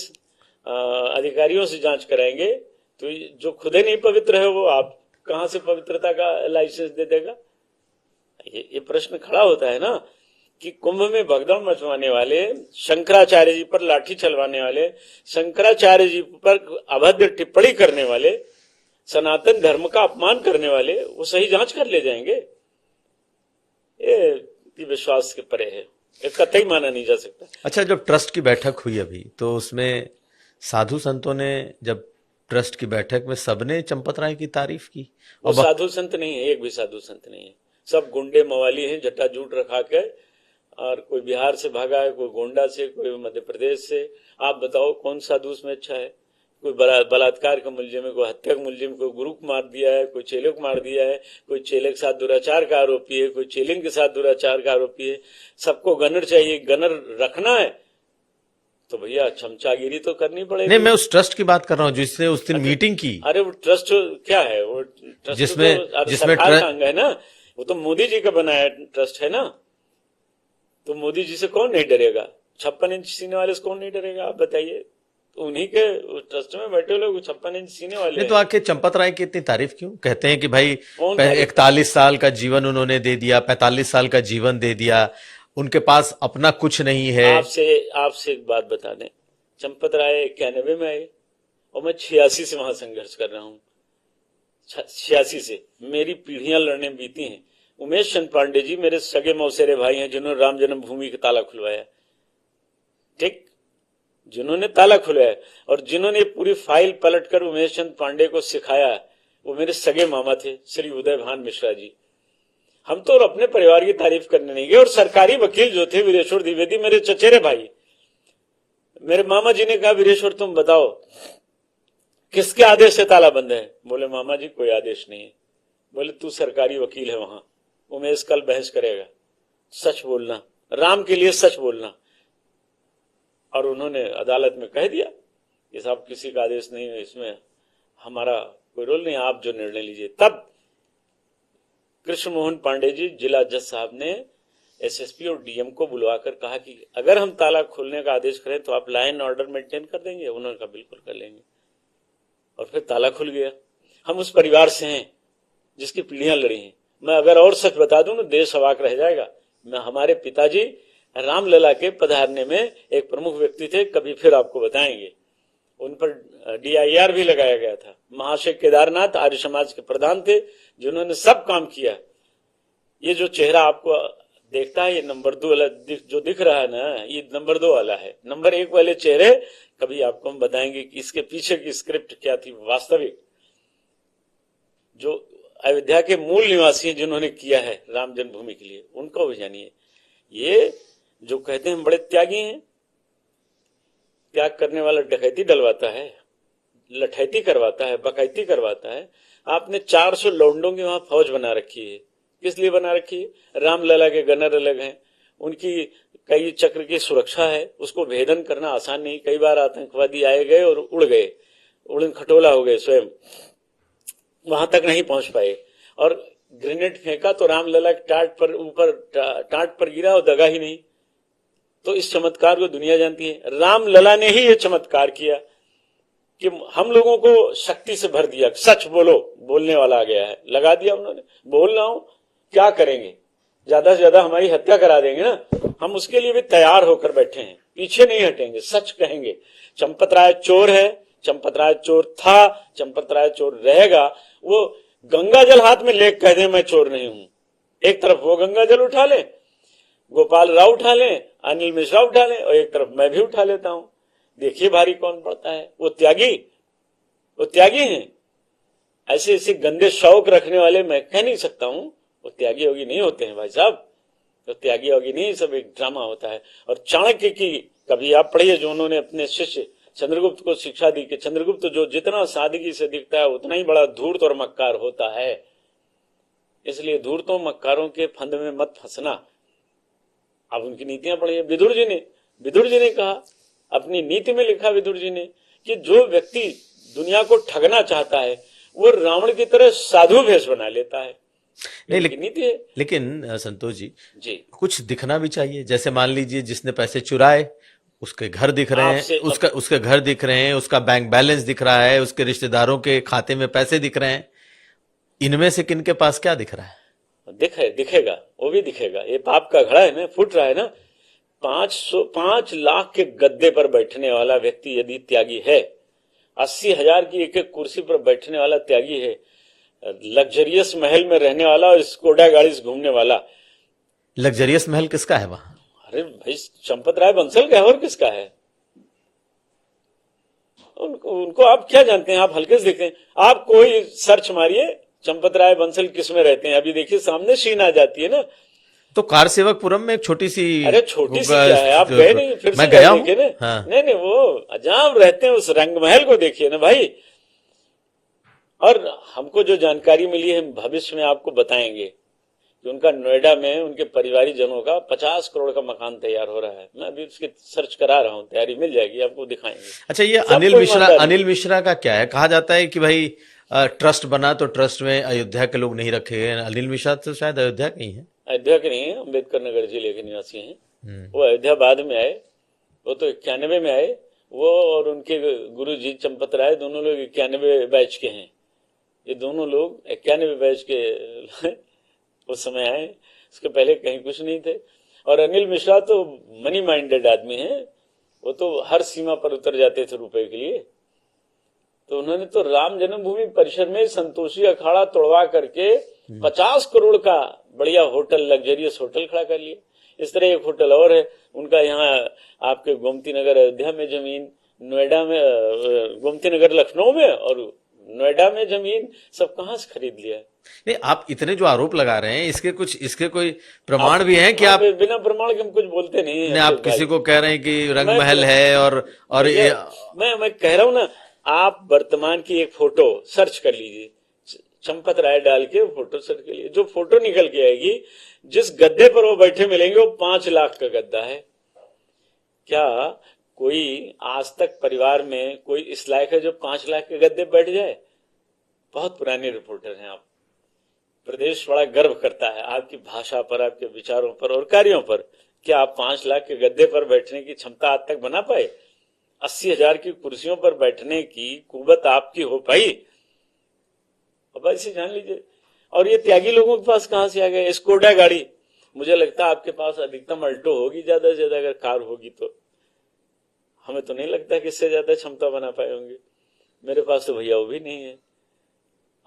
अधिकारियों से जांच कराएंगे तो जो खुद ही नहीं पवित्र है वो आप कहां से पवित्रता का लाइसेंस दे देगा। ये प्रश्न खड़ा होता है ना कि कुंभ में भगदड़ मचवाने वाले, शंकराचार्य जी पर लाठी चलवाने वाले, शंकराचार्य जी पर अभद्र टिप्पणी करने वाले, सनातन धर्म का अपमान करने वाले, वो सही जांच कर ले जाएंगे। ये विश्वास के परे है, ये कतई माना नहीं जा सकता। अच्छा, जब ट्रस्ट की बैठक हुई अभी, तो उसमें साधु संतों ने, जब ट्रस्ट की बैठक में सबने चंपत राय की तारीफ की। और साधु संत नहीं है, एक भी साधु संत नहीं है, सब गुंडे मवाली हैं, जटा जूट रखा के, और कोई बिहार से भागा है, कोई गोंडा से, कोई मध्य प्रदेश से। आप बताओ कौन साधु उसमें अच्छा है? कोई बलात्कार का मुलजिम है, कोई हत्या का मुलजिम, कोई गुरु को मार दिया है, कोई चेले को मार दिया है, कोई चेले के साथ दुराचार का आरोपी है, कोई चेलिन के साथ दुराचार का आरोपी है। सबको गनर चाहिए, गनर रखना है तो भैया चमचागिरी तो करनी पड़ेगी। नहीं, मैं उस ट्रस्ट की बात कर रहा हूँ जिसने उस दिन मीटिंग की। अरे वो ट्रस्ट क्या है? वो ट्रस्ट जिसमें सरकार का अंग है ना, वो तो मोदी जी का बनाया ट्रस्ट है ना, तो मोदी जी से कौन नहीं डरेगा? 56 इंच सीने वाले से कौन नहीं डरेगा? आप बताइए। तो उन्हीं के ट्रस्ट में बैठे लोग 56 इंच सीने वाले। तो आखिर चंपत राय की इतनी तारीफ क्यों? कहते हैं कि भाई 41 साल का जीवन उन्होंने दे दिया, 45 साल का जीवन दे दिया, उनके पास अपना कुछ नहीं है। आपसे एक बात बता दें, चंपत राय 91 में आए और मैं 86 से वहां संघर्ष कर रहा हूं। 86 से मेरी पीढ़ियां लड़ने बीती हैं। उमेश चंद पांडे जी मेरे सगे मौसेरे भाई हैं, जिन्होंने राम जन्मभूमि का ताला खुलवाया, ठीक, जिन्होंने ताला खुलवाया और जिन्होंने पूरी फाइल पलटकर उमेश चंद पांडे को सिखाया, वो मेरे सगे मामा थे, श्री उदय भान मिश्रा जी। हम तो अपने परिवार की तारीफ करने नहीं गए। और सरकारी वकील जो थे वीरेश्वर द्विवेदी, मेरे चचेरे भाई, मेरे मामा जी ने कहा, वीरेश्वर तुम बताओ किसके आदेश से ताला बंद है? बोले मामा जी कोई आदेश नहीं है। बोले तू सरकारी वकील है वहां, उमेश कल बहस करेगा, सच बोलना, राम के लिए सच बोलना। और उन्होंने अदालत में कह दिया कि साहब किसी का आदेश नहीं है, इसमें हमारा कोई रोल नहीं, आप जो निर्णय लीजिए। तब कृष्ण मोहन पांडे जी जिला जज साहब ने एसएसपी और डीएम को बुलवाकर कहा कि अगर हम ताला खोलने का आदेश करें तो आप लाइन ऑर्डर मेंटेन कर देंगे? उन्होंने कहा बिल्कुल कर लेंगे। और फिर ताला खुल गया। हम उस परिवार से हैं जिसकी पीढ़ियां लड़ी हैं। मैं अगर और सच बता दूं तो देश अवाक रह जाएगा। मैं, हमारे पिताजी रामलला के पधारने में एक प्रमुख व्यक्ति थे, कभी फिर आपको बताएंगे। उन पर DIR भी लगाया गया था। महाशय केदारनाथ आर्य समाज के प्रधान थे, जिन्होंने सब काम किया। ये जो चेहरा आपको देखता है, ये नंबर 2 वाला जो दिख रहा है ना, ये नंबर 2 वाला है। नंबर 1 वाले चेहरे कभी आपको हम बताएंगे कि इसके पीछे की स्क्रिप्ट क्या थी वास्तविक। जो अयोध्या के मूल निवासी हैं, जिन्होंने किया है राम जन्मभूमि के लिए, उनको भी जानिए। ये जो कहते हैं बड़े त्यागी हैं, त्याग करने वाला डकैती डलवाता है, लठैती करवाता है, बकैती करवाता है। आपने 400 लौंडों की वहां फौज बना रखी है। किस लिए बना रखी है? रामलला के गनर अलग हैं, उनकी कई चक्र की सुरक्षा है, उसको भेदन करना आसान नहीं। कई बार आतंकवादी आए गए और उड़ गए, उड़न खटोला हो गए, स्वयं वहां तक नहीं पहुंच पाए। और ग्रेनेड फेंका तो रामलला टाट पर गिरा और दगा ही नहीं। तो इस चमत्कार को दुनिया जानती है। रामलला ने ही यह चमत्कार किया कि हम लोगों को शक्ति से भर दिया। सच बोलो, बोलने वाला आ गया है, लगा दिया उन्होंने। बोल रहा हूं, क्या करेंगे? ज्यादा से ज्यादा हमारी हत्या करा देंगे ना, हम उसके लिए भी तैयार होकर बैठे हैं, पीछे नहीं हटेंगे, सच कहेंगे। चंपत राय चोर है, चंपत राय चोर था, चंपत राय चोर रहेगा। वो गंगा जल हाथ में लेकर कह दे मैं चोर नहीं हूं, एक तरफ वो गंगा जल उठा ले, गोपाल राव उठा ले, अनिल मिश्रा उठा ले, और एक तरफ मैं भी उठा लेता हूं। देखिए भारी कौन पड़ता है। वो त्यागी हैं। ऐसे ऐसे गंदे शौक रखने वाले मैं कह नहीं सकता हूं, वो त्यागी योगी नहीं होते हैं भाई साहब। तो त्यागी योगी नहीं, सब एक ड्रामा होता है। और चाणक्य की कभी आप पढ़िए, जो उन्होंने अपने शिष्य चंद्रगुप्त को शिक्षा दी कि चंद्रगुप्त जो जितना सादगी से दिखता है उतना ही बड़ा धूर्त और मक्कार होता है। इसलिए धूर्तों मक्कारों के फंद में मत फंसना। आप उनकी नीतियां पढ़िए। विदुर जी ने कहा, अपनी नीति में लिखा विदुर जी ने, कि जो व्यक्ति दुनिया को ठगना चाहता है वो रावण की तरह साधु भेष बना लेता है। नहीं, नीति है। लेकिन संतोष जी कुछ दिखना भी चाहिए। जैसे मान लीजिए जिसने पैसे चुराए उसके घर दिख रहे हैं, उसके घर दिख रहे हैं, उसका बैंक बैलेंस दिख रहा है, उसके रिश्तेदारों के खाते में पैसे दिख रहे हैं। इनमें से किन के पास क्या दिख रहा है? दिखेगा, वो भी दिखेगा। ये पाप का घड़ा है ना, फूट रहा है ना। 5 लाख के गद्दे पर बैठने वाला व्यक्ति यदि त्यागी है, 80,000 की एक एक कुर्सी पर बैठने वाला त्यागी है, लग्जरियस महल में रहने वाला और स्कोडा गाड़ी से घूमने वाला। लग्जरियस महल किसका है वहां? अरे भाई, चंपत राय बंसल का है, और किसका है? उनको आप क्या जानते हैं? आप हल्के से देखते हैं। आप कोई सर्च मारिए, चंपत राय बंसल किस में रहते हैं, अभी देखिए सामने सीन आ जाती है ना। तो कारसेवकपुरम में एक छोटी सी, अरे छोटी सी क्या है, आप गए नहीं? फिर मैं गया हूं। हाँ। नहीं, वो जहां रहते हैं उस रंगमहल को देखिए ना भाई। और हमको जो जानकारी मिली है, भविष्य में आपको बताएंगे कि उनका नोएडा में उनके परिवारी जनों का 50 करोड़ का मकान तैयार हो रहा है। मैं अभी उसकी सर्च करा रहा हूँ, तैयारी मिल जाएगी, आपको दिखाएंगे। अच्छा, ये अनिल मिश्रा का क्या है? कहा जाता है कि भाई ट्रस्ट बना तो ट्रस्ट में अयोध्या के लोग नहीं रखे गए। अनिल मिश्रा तो शायद अयोध्या के ही है। अयोध्या के नहीं है, अम्बेडकर नगर जिले के निवासी हैं। वो अयोध्या बाद में आए, वो तो 91 में आए। वो और उनके गुरु जी चंपत राय दोनों लोग 91 बैच के हैं। ये दोनों लोग 91 बैच के उस समय आए, उसके पहले कहीं कुछ नहीं थे। और अनिल मिश्रा तो मनी माइंडेड आदमी है, वो तो हर सीमा पर उतर जाते थे रुपए के लिए। तो उन्होंने तो राम जन्मभूमि परिसर में संतोषी अखाड़ा तोड़वा करके 50 करोड़ का बढ़िया होटल, लग्जरियस होटल खड़ा कर लिया। इस तरह एक होटल और है उनका यहाँ आपके गोमती नगर अयोध्या में जमीन, नोएडा में, गोमती नगर लखनऊ में और नोएडा में जमीन, सब कहाँ से खरीद लिया है। नहीं, आप इतने जो आरोप लगा रहे हैं इसके कोई प्रमाण भी हैं कि आप बिना प्रमाण के हम कुछ बोलते नहीं है। आप किसी को कह रहे हैं कि रंग महल है और मैं कह रहा हूं ना, आप वर्तमान की एक फोटो सर्च कर लीजिए, चंपत राय डाल के फोटो सर्च कर लीजिए, जो फोटो निकल के आएगी, जिस गद्दे पर वो बैठे मिलेंगे वो 5 लाख का गद्दा है। क्या कोई आज तक परिवार में कोई इस लायक है जो 5 लाख के गद्दे बैठ जाए? बहुत पुराने रिपोर्टर हैं आप। प्रदेश बड़ा गर्व करता है आपकी भाषा पर, आपके विचारों पर और कार्यों पर। क्या आप 5 लाख के गद्दे पर बैठने की क्षमता आज तक बना पाए? 80,000 की कुर्सियों पर बैठने की कुवत आपकी हो पाई? अब ऐसे जान लीजिए। और ये त्यागी लोगों के पास कहां से आ गए? स्कोडा गाड़ी, मुझे लगता है आपके पास अधिकतम अल्टो होगी ज्यादा से ज्यादा, अगर कार होगी तो। हमें तो नहीं लगता कि इससे ज्यादा क्षमता बना पाए होंगे। मेरे पास तो भैया वो भी नहीं है।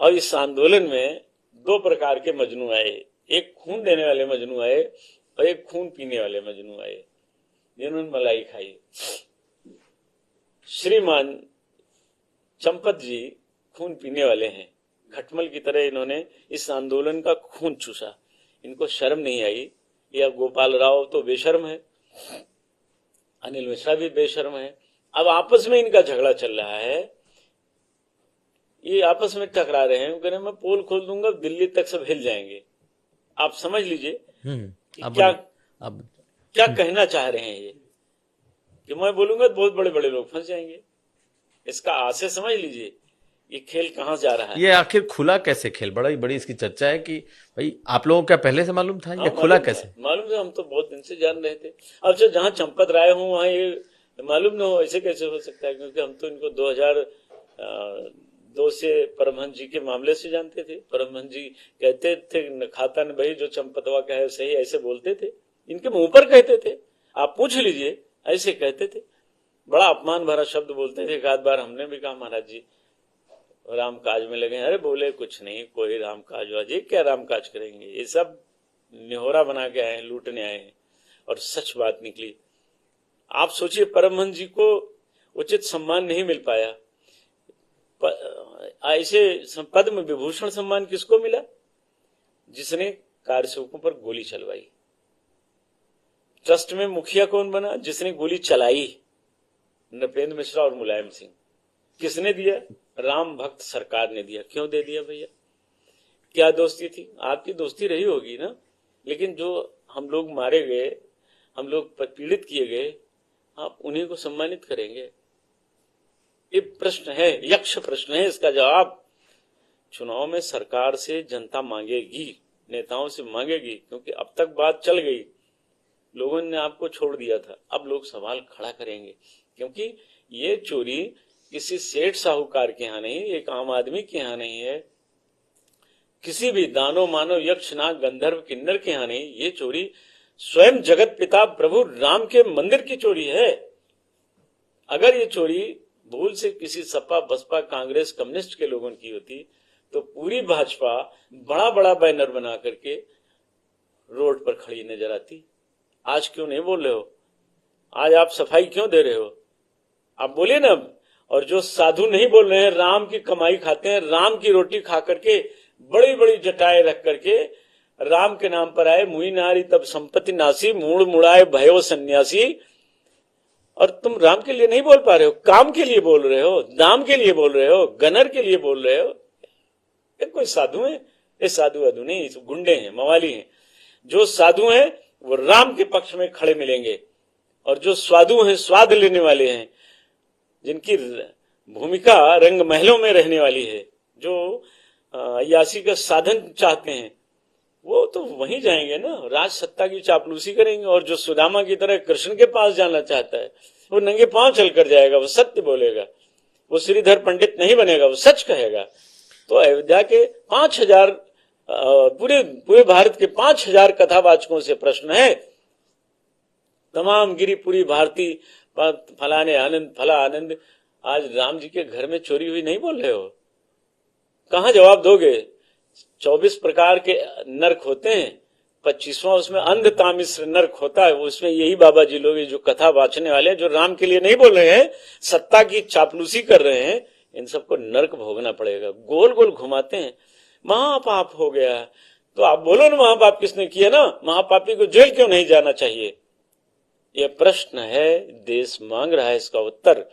और इस आंदोलन में 2 प्रकार के मजनू आए, एक खून देने वाले मजनू आए और एक खून पीने वाले मजनू आए, जिन्होंने मलाई खाई। श्रीमान चंपत जी खून पीने वाले हैं, खटमल की तरह इन्होंने इस आंदोलन का खून चूसा। इनको शर्म नहीं आई। या गोपाल राव तो बेशर्म है, अनिल मिश्रा भी बेशर्म है। अब आपस में इनका झगड़ा चल रहा है, ये आपस में टकरा रहे हैं। कह रहे मैं पोल खोल दूंगा, दिल्ली तक सब हिल जाएंगे। आप समझ लीजिए क्या कहना चाह रहे हैं ये, कि मैं बोलूंगा तो बहुत बड़े बड़े लोग फंस जाएंगे। इसका आशय समझ लीजिए, ये खेल कहां जा रहा है। ये आखिर खुला कैसे खेल? बड़ी इसकी चर्चा है कि भाई आप लोगों को क्या पहले से मालूम था? ये खुला कैसे? मालूम है, हम तो बहुत दिन से जान रहे थे। अब जो जहां चंपत राय हूं वहां ये मालूम न हो, ऐसे कैसे हो सकता है? क्योंकि हम तो इनको 2002 से परमहंस जी के मामले से जानते थे। परमहंस जी कहते थे न खाता न भाई जो चंपतवा कहे सही, ऐसे बोलते थे, इनके मुंह पर कहते थे। आप पूछ लीजिए, ऐसे कहते थे। बड़ा अपमान भरा शब्द बोलते थे। एक आध बार हमने भी कहा महाराज जी राम काज में लगे। अरे बोले कुछ नहीं, कोई राम काज वाजी क्या राम काज करेंगे, ये सब निहोरा बना के आए हैं, लूटने आए हैं। और सच बात निकली। आप सोचिए, परमहंस जी को उचित सम्मान नहीं मिल पाया। ऐसे पद्म विभूषण सम्मान किसको मिला? जिसने कार्यसेवकों पर गोली चलवाई। ट्रस्ट में मुखिया कौन बना? जिसने गोली चलाई, नृपेंद्र मिश्रा और मुलायम सिंह। किसने दिया? राम भक्त सरकार ने दिया। क्यों दे दिया भैया? क्या दोस्ती थी? आपकी दोस्ती रही होगी ना, लेकिन जो हम लोग मारे गए, हम लोग पीड़ित किए गए, आप उन्हीं को सम्मानित करेंगे? ये प्रश्न है, यक्ष प्रश्न है। इसका जवाब चुनाव में सरकार से जनता मांगेगी, नेताओं से मांगेगी। क्योंकि अब तक बात चल गई, लोगों ने आपको छोड़ दिया था, अब लोग सवाल खड़ा करेंगे। क्योंकि ये चोरी किसी सेठ साहूकार के यहाँ नहीं, एक आम आदमी के यहाँ नहीं है, किसी भी दानो मानव यक्ष नाग गंधर्व किन्नर के यहाँ नहीं। ये चोरी स्वयं जगत पिता प्रभु राम के मंदिर की चोरी है। अगर ये चोरी भूल से किसी सपा बसपा कांग्रेस कम्युनिस्ट के लोगों की होती तो पूरी भाजपा बड़ा बड़ा बैनर बना करके रोड पर खड़ी नजर आती। आज क्यों नहीं बोल रहे हो? आज आप सफाई क्यों दे रहे हो? आप बोलिए ना। और जो साधु नहीं बोल रहे हैं, राम की कमाई खाते हैं, राम की रोटी खा करके बड़ी बड़ी जटाएं रख करके राम के नाम पर आए, मुई नारी तब संपत्ति नासी, मूड़ मुड़ाए भयो सन्यासी। और तुम राम के लिए नहीं बोल पा रहे हो, काम के लिए बोल रहे हो, दाम के लिए बोल रहे हो, गनर के लिए बोल रहे हो। ये कोई साधु है? ये साधु अधु नहीं, गुंडे हैं, मवाली हैं। जो साधु हैं वो राम के पक्ष में खड़े मिलेंगे, और जो साधु हैं, स्वाद लेने वाले हैं, जिनकी भूमिका रंग महलों में रहने वाली है, जो अय्यासी का साधन चाहते हैं, वो तो वहीं जाएंगे ना, राज सत्ता की चापलूसी करेंगे। और जो सुदामा की तरह कृष्ण के पास जाना चाहता है, वो नंगे पांव चल कर जाएगा, वो सत्य बोलेगा, वो श्रीधर पंडित नहीं बनेगा, वो सच कहेगा। तो अयोध्या के 5,000 पूरे भारत के 5,000 कथावाचकों से प्रश्न है, तमाम गिरिपुरी भारती फलाने आनंद फला आनंद, आज राम जी के घर में चोरी हुई नहीं बोल रहे हो? कहां जवाब दोगे? 24 प्रकार के नरक होते हैं, 25वां उसमें अंध तामिश्र नरक होता है। उसमें यही बाबा जी लोग जो कथा वाचने वाले हैं, जो राम के लिए नहीं बोल रहे हैं, सत्ता की चापलूसी कर रहे हैं, इन सबको नरक भोगना पड़ेगा। गोल गोल घुमाते हैं, महापाप हो गया। तो आप बोलो ना, महापाप किसने किया ना, महापापी को जेल क्यों नहीं जाना चाहिए? यह प्रश्न है, देश मांग रहा है इसका उत्तर,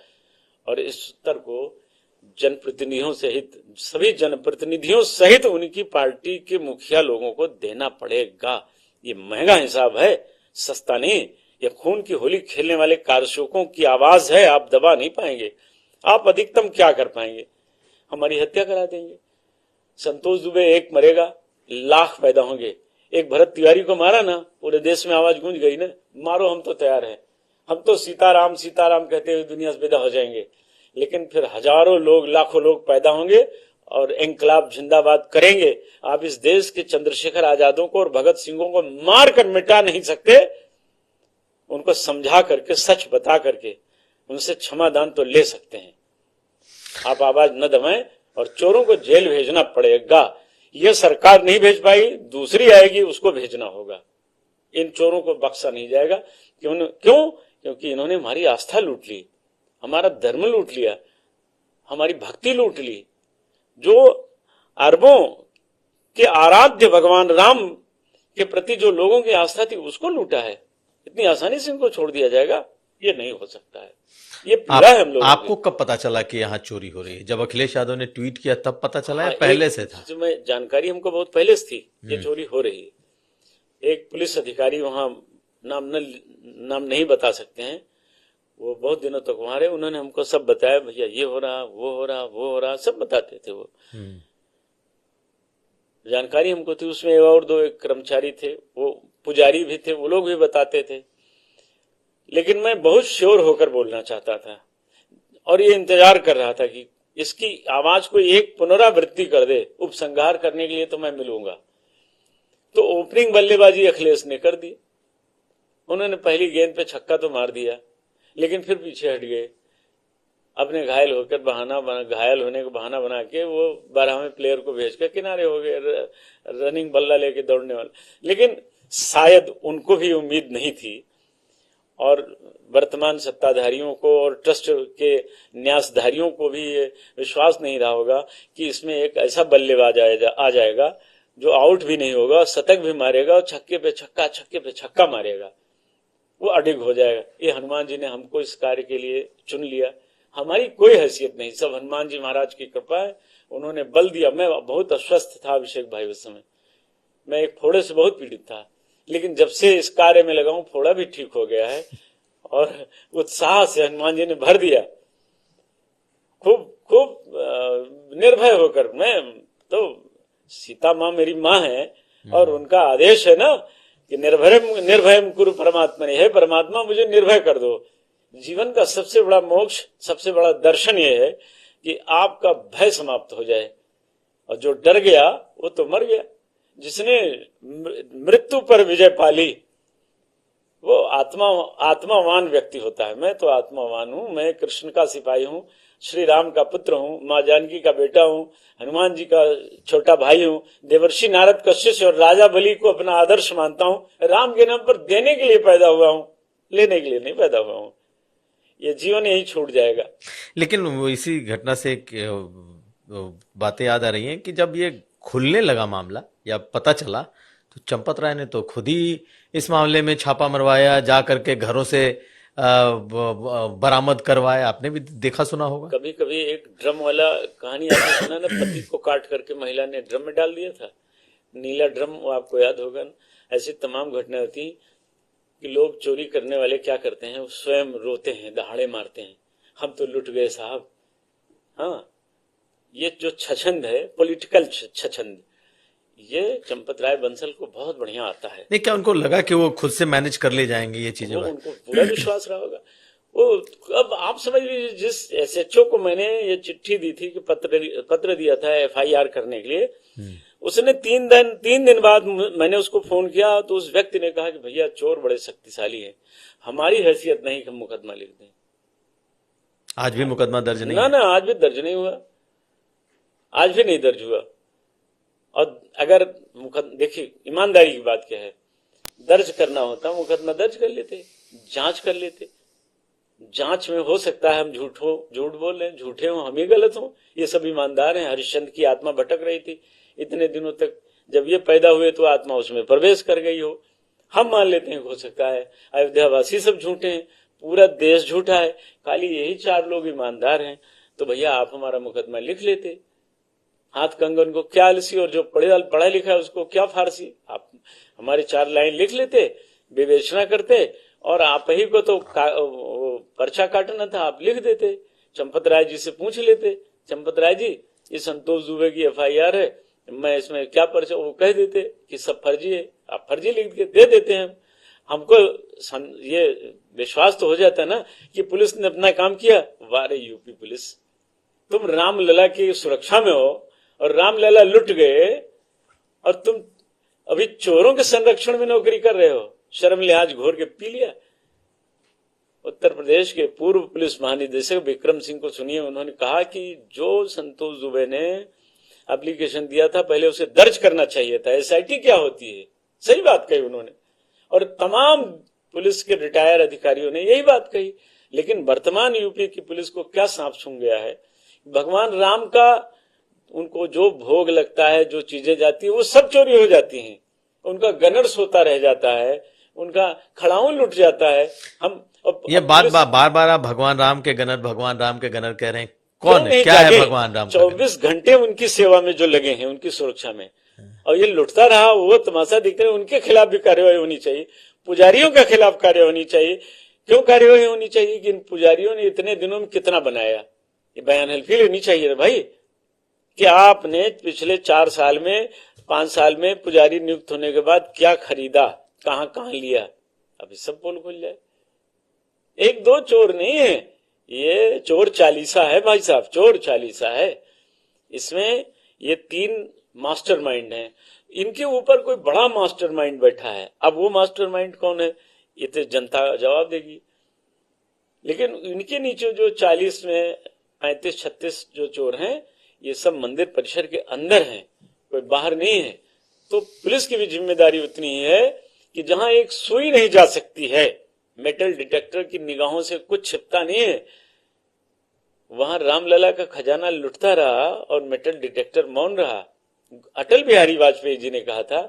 और इस उत्तर को जनप्रतिनिधियों सहित, सभी जनप्रतिनिधियों सहित उनकी पार्टी के मुखिया लोगों को देना पड़ेगा। ये महंगा हिसाब है, सस्ता नहीं। ये खून की होली खेलने वाले कारशोकों की आवाज है, आप दबा नहीं पाएंगे। आप अधिकतम क्या कर पाएंगे? हमारी हत्या करा देंगे। संतोष दुबे एक मरेगा, लाख पैदा होंगे। एक भरत तिवारी को मारा ना, पूरे देश में आवाज गूंज गई ना, मारो हम तो तैयार हैं, हम तो सीताराम सीताराम कहते हुए दुनिया से विदा हो जाएंगे। लेकिन फिर हजारों लोग, लाखों लोग पैदा होंगे और इंकलाब जिंदाबाद करेंगे। आप इस देश के चंद्रशेखर आजादों को और भगत सिंहों को मार कर मिटा नहीं सकते, उनको समझा करके, सच बता करके उनसे क्षमादान तो ले सकते हैं। आप आवाज न दबाएं, और चोरों को जेल भेजना पड़ेगा। यह सरकार नहीं भेज पाई, दूसरी आएगी, उसको भेजना होगा। इन चोरों को बख्शा नहीं जाएगा। क्यों? क्योंकि इन्होंने हमारी आस्था लूट ली, हमारा धर्म लूट लिया, हमारी भक्ति लूट ली। जो अरबों के आराध्य भगवान राम के प्रति जो लोगों की आस्था थी, उसको लूटा है। इतनी आसानी से इनको छोड़ दिया जाएगा? ये नहीं हो सकता है। ये पीड़ा है हम लोगों की। आपको कब पता चला कि यहाँ चोरी हो रही है? जब अखिलेश यादव ने ट्वीट किया तब पता चला, या पहले से था? जानकारी हमको बहुत पहले से थी ये चोरी हो रही है। एक पुलिस अधिकारी, वहां नाम नहीं बता सकते हैं, वो बहुत दिनों तक वहां रहे, उन्होंने हमको सब बताया, भैया ये हो रहा, वो हो रहा, वो हो रहा, सब बताते थे। वो जानकारी हमको थी। उसमें और दो एक कर्मचारी थे, वो पुजारी भी थे, वो लोग भी बताते थे। लेकिन मैं बहुत श्योर होकर बोलना चाहता था, और ये इंतजार कर रहा था कि इसकी आवाज को एक पुनरावृत्ति कर दे। उपसंहार करने के लिए तो मैं मिलूंगा। तो ओपनिंग बल्लेबाजी अखिलेश ने कर दी। उन्होंने पहली गेंद पे छक्का तो मार दिया, लेकिन फिर पीछे हट गए। अपने घायल होने का बहाना बना के वो 12वें प्लेयर को भेज कर किनारे हो गए, रनिंग बल्ला लेके दौड़ने वाले। लेकिन शायद उनको भी उम्मीद नहीं थी, और वर्तमान सत्ताधारियों को और ट्रस्ट के न्यासधारियों को भी ये विश्वास नहीं रहा होगा कि इसमें एक ऐसा बल्लेबाज आ जाएगा जो आउट भी नहीं होगा, शतक भी मारेगा और छक्के पे छक्का मारेगा, वो अडिग हो जाएगा। ये हनुमान जी ने हमको इस कार्य के लिए चुन लिया। हमारी कोई हैसियत नहीं, सब हनुमान जी महाराज की कृपा है। उन्होंने बल दिया। मैं बहुत अस्वस्थ था अभिषेक भाई उस समय, मैं एक फोड़े से बहुत पीड़ित था, लेकिन जब से इस कार्य में लगा हूं, फोड़ा भी ठीक हो गया है, और उत्साह से हनुमान जी ने भर दिया। खूब निर्भय होकर। मैं तो, सीता माँ मेरी माँ है, और उनका आदेश है ना कि निर्भयम कुरु परमात्मा ने, हे परमात्मा मुझे निर्भय कर दो। जीवन का सबसे बड़ा मोक्ष, सबसे बड़ा दर्शन ये है कि आपका भय समाप्त हो जाए, और जो डर गया वो तो मर गया। जिसने मृत्यु पर विजय पाली वो आत्मावान व्यक्ति होता है। मैं तो आत्मावान हूं, मैं कृष्ण का सिपाही हूं, श्री राम का पुत्र हूं, माँ जानकी का बेटा हूं, हनुमान जी का छोटा भाई हूं, देवर्षि नारद का शिष्य और राजा बलि को अपना आदर्श मानता हूं। राम के नाम पर देने के लिए पैदा हुआ हूं, लेने के लिए नहीं पैदा हुआ हूं। ये जीवन यही छूट जाएगा। लेकिन इसी घटना से बातें याद आ रही हैं कि जब ये खुलने लगा मामला, या पता चला, तो चंपत राय ने तो खुद ही इस मामले में छापा मरवाया, जा करके घरों से बरामद करवाया। आपने भी देखा सुना होगा। कभी कभी एक ड्रम वाला कहानी आपने सुना ना, पति को काट करके महिला ने ड्रम में डाल दिया था, नीला ड्रम, वो आपको याद होगा। ऐसी तमाम घटनाएं होती कि लोग चोरी करने वाले क्या करते हैं, वो स्वयं रोते हैं, दहाड़े मारते हैं, हम तो लुट गए साहब। हाँ, ये जो छछंद है, पॉलिटिकल छछंद, ये चंपत राय बंसल को बहुत बढ़िया आता है। नहीं, क्या उनको लगा कि वो खुद से मैनेज कर ले जाएंगे ये चीजें? उनको पूरा विश्वास रहा होगा। वो अब आप समझ लीजिए, जिस SHO को मैंने ये चिट्ठी दी थी कि पत्र दिया था FIR करने के लिए, उसने 3 दिन बाद मैंने उसको फोन किया, तो उस व्यक्ति ने कहा कि भैया चोर बड़े शक्तिशाली हैं, हमारी हैसियत नहीं कि हम मुकदमा लिख दें। आज भी मुकदमा दर्ज नहीं? ना, आज भी दर्ज नहीं हुआ, आज भी नहीं दर्ज हुआ। और अगर देखिए ईमानदारी की बात क्या है, दर्ज करना होता मुकदमा दर्ज कर लेते, जांच कर लेते। जांच में हो सकता है हम झूठ बोल रहे हैं, झूठे हो, हम ही गलत हो, ये सब ईमानदार हैं। हरिश्चंद्र की आत्मा भटक रही थी इतने दिनों तक, जब ये पैदा हुए तो आत्मा उसमें प्रवेश कर गई हो। हम मान लेते हैं हो सकता है अयोध्यावासी सब झूठे हैं, पूरा देश झूठा है, खाली यही 4 लोग ईमानदार हैं। तो भैया आप हमारा मुकदमा लिख लेते, हाथ कंगन को क्या आलसी, और जो पढ़ा लिखा है उसको क्या फारसी। आप हमारी 4 लाइन लिख लेते, विवेचना करते, और आप ही को तो पर्चा काटना था, आप लिख देते। चंपत राय जी से पूछ लेते, चंपत राय जी ये संतोष दुबे की FIR है, मैं इसमें क्या पर्चा, वो कह देते कि सब फर्जी है, आप फर्जी लिख के दे देते हैं। हमको ये विश्वास तो हो जाता है ना कि पुलिस ने अपना काम किया। वारे यूपी पुलिस, तुम रामलला की सुरक्षा में हो और रामलला लुट गए, और तुम अभी चोरों के संरक्षण में नौकरी कर रहे हो। शर्म लिहाज घोर के पी लिया। उत्तर प्रदेश के पूर्व पुलिस महानिदेशक विक्रम सिंह को सुनिए, उन्होंने कहा कि जो संतोष दुबे ने एप्लीकेशन दिया था पहले उसे दर्ज करना चाहिए था। SIT क्या होती है, सही बात कही उन्होंने, और तमाम पुलिस के रिटायर अधिकारियों ने यही बात कही। लेकिन वर्तमान यूपी की पुलिस को क्या सांप सूंघ गया है, भगवान राम का उनको जो भोग लगता है, जो चीजें जाती है वो सब चोरी हो जाती हैं, उनका गनर्स होता रह जाता है, उनका खड़ाउन लुट जाता है। हम ये बार बार आप भगवान राम के गनर कह रहे हैं, कौन है, क्या है भगवान राम? 24 घंटे उनकी सेवा में जो लगे हैं, उनकी सुरक्षा में, और ये लुटता रहा, वो तमाशा दिख रहे, उनके खिलाफ भी कार्रवाई होनी चाहिए, पुजारियों के खिलाफ कार्रवाई होनी चाहिए। क्यों कार्रवाई होनी चाहिए कि इन पुजारियों ने इतने दिनों में कितना बनाया, ये बयान हल्फी लेनी चाहिए भाई, कि आपने पिछले 4 साल में 5 साल में पुजारी नियुक्त होने के बाद क्या खरीदा, कहां लिया, अभी सब पोल खुल जाए। 1-2 चोर नहीं है, ये चोर चालीसा है भाई साहब, चोर चालीसा है। इसमें ये 3 मास्टरमाइंड हैं, इनके ऊपर कोई बड़ा मास्टरमाइंड बैठा है। अब वो मास्टरमाइंड कौन है ये तो जनता जवाब देगी। लेकिन इनके नीचे जो 40 में 35-36 जो चोर हैं, ये सब मंदिर परिसर के अंदर हैं, कोई बाहर नहीं है। तो पुलिस की भी जिम्मेदारी उतनी ही है कि जहां एक सुई नहीं जा सकती है, मेटल डिटेक्टर की निगाहों से कुछ छिपता नहीं है, वहां रामलला का खजाना लुटता रहा और मेटल डिटेक्टर मौन रहा। अटल बिहारी वाजपेयी जी ने कहा था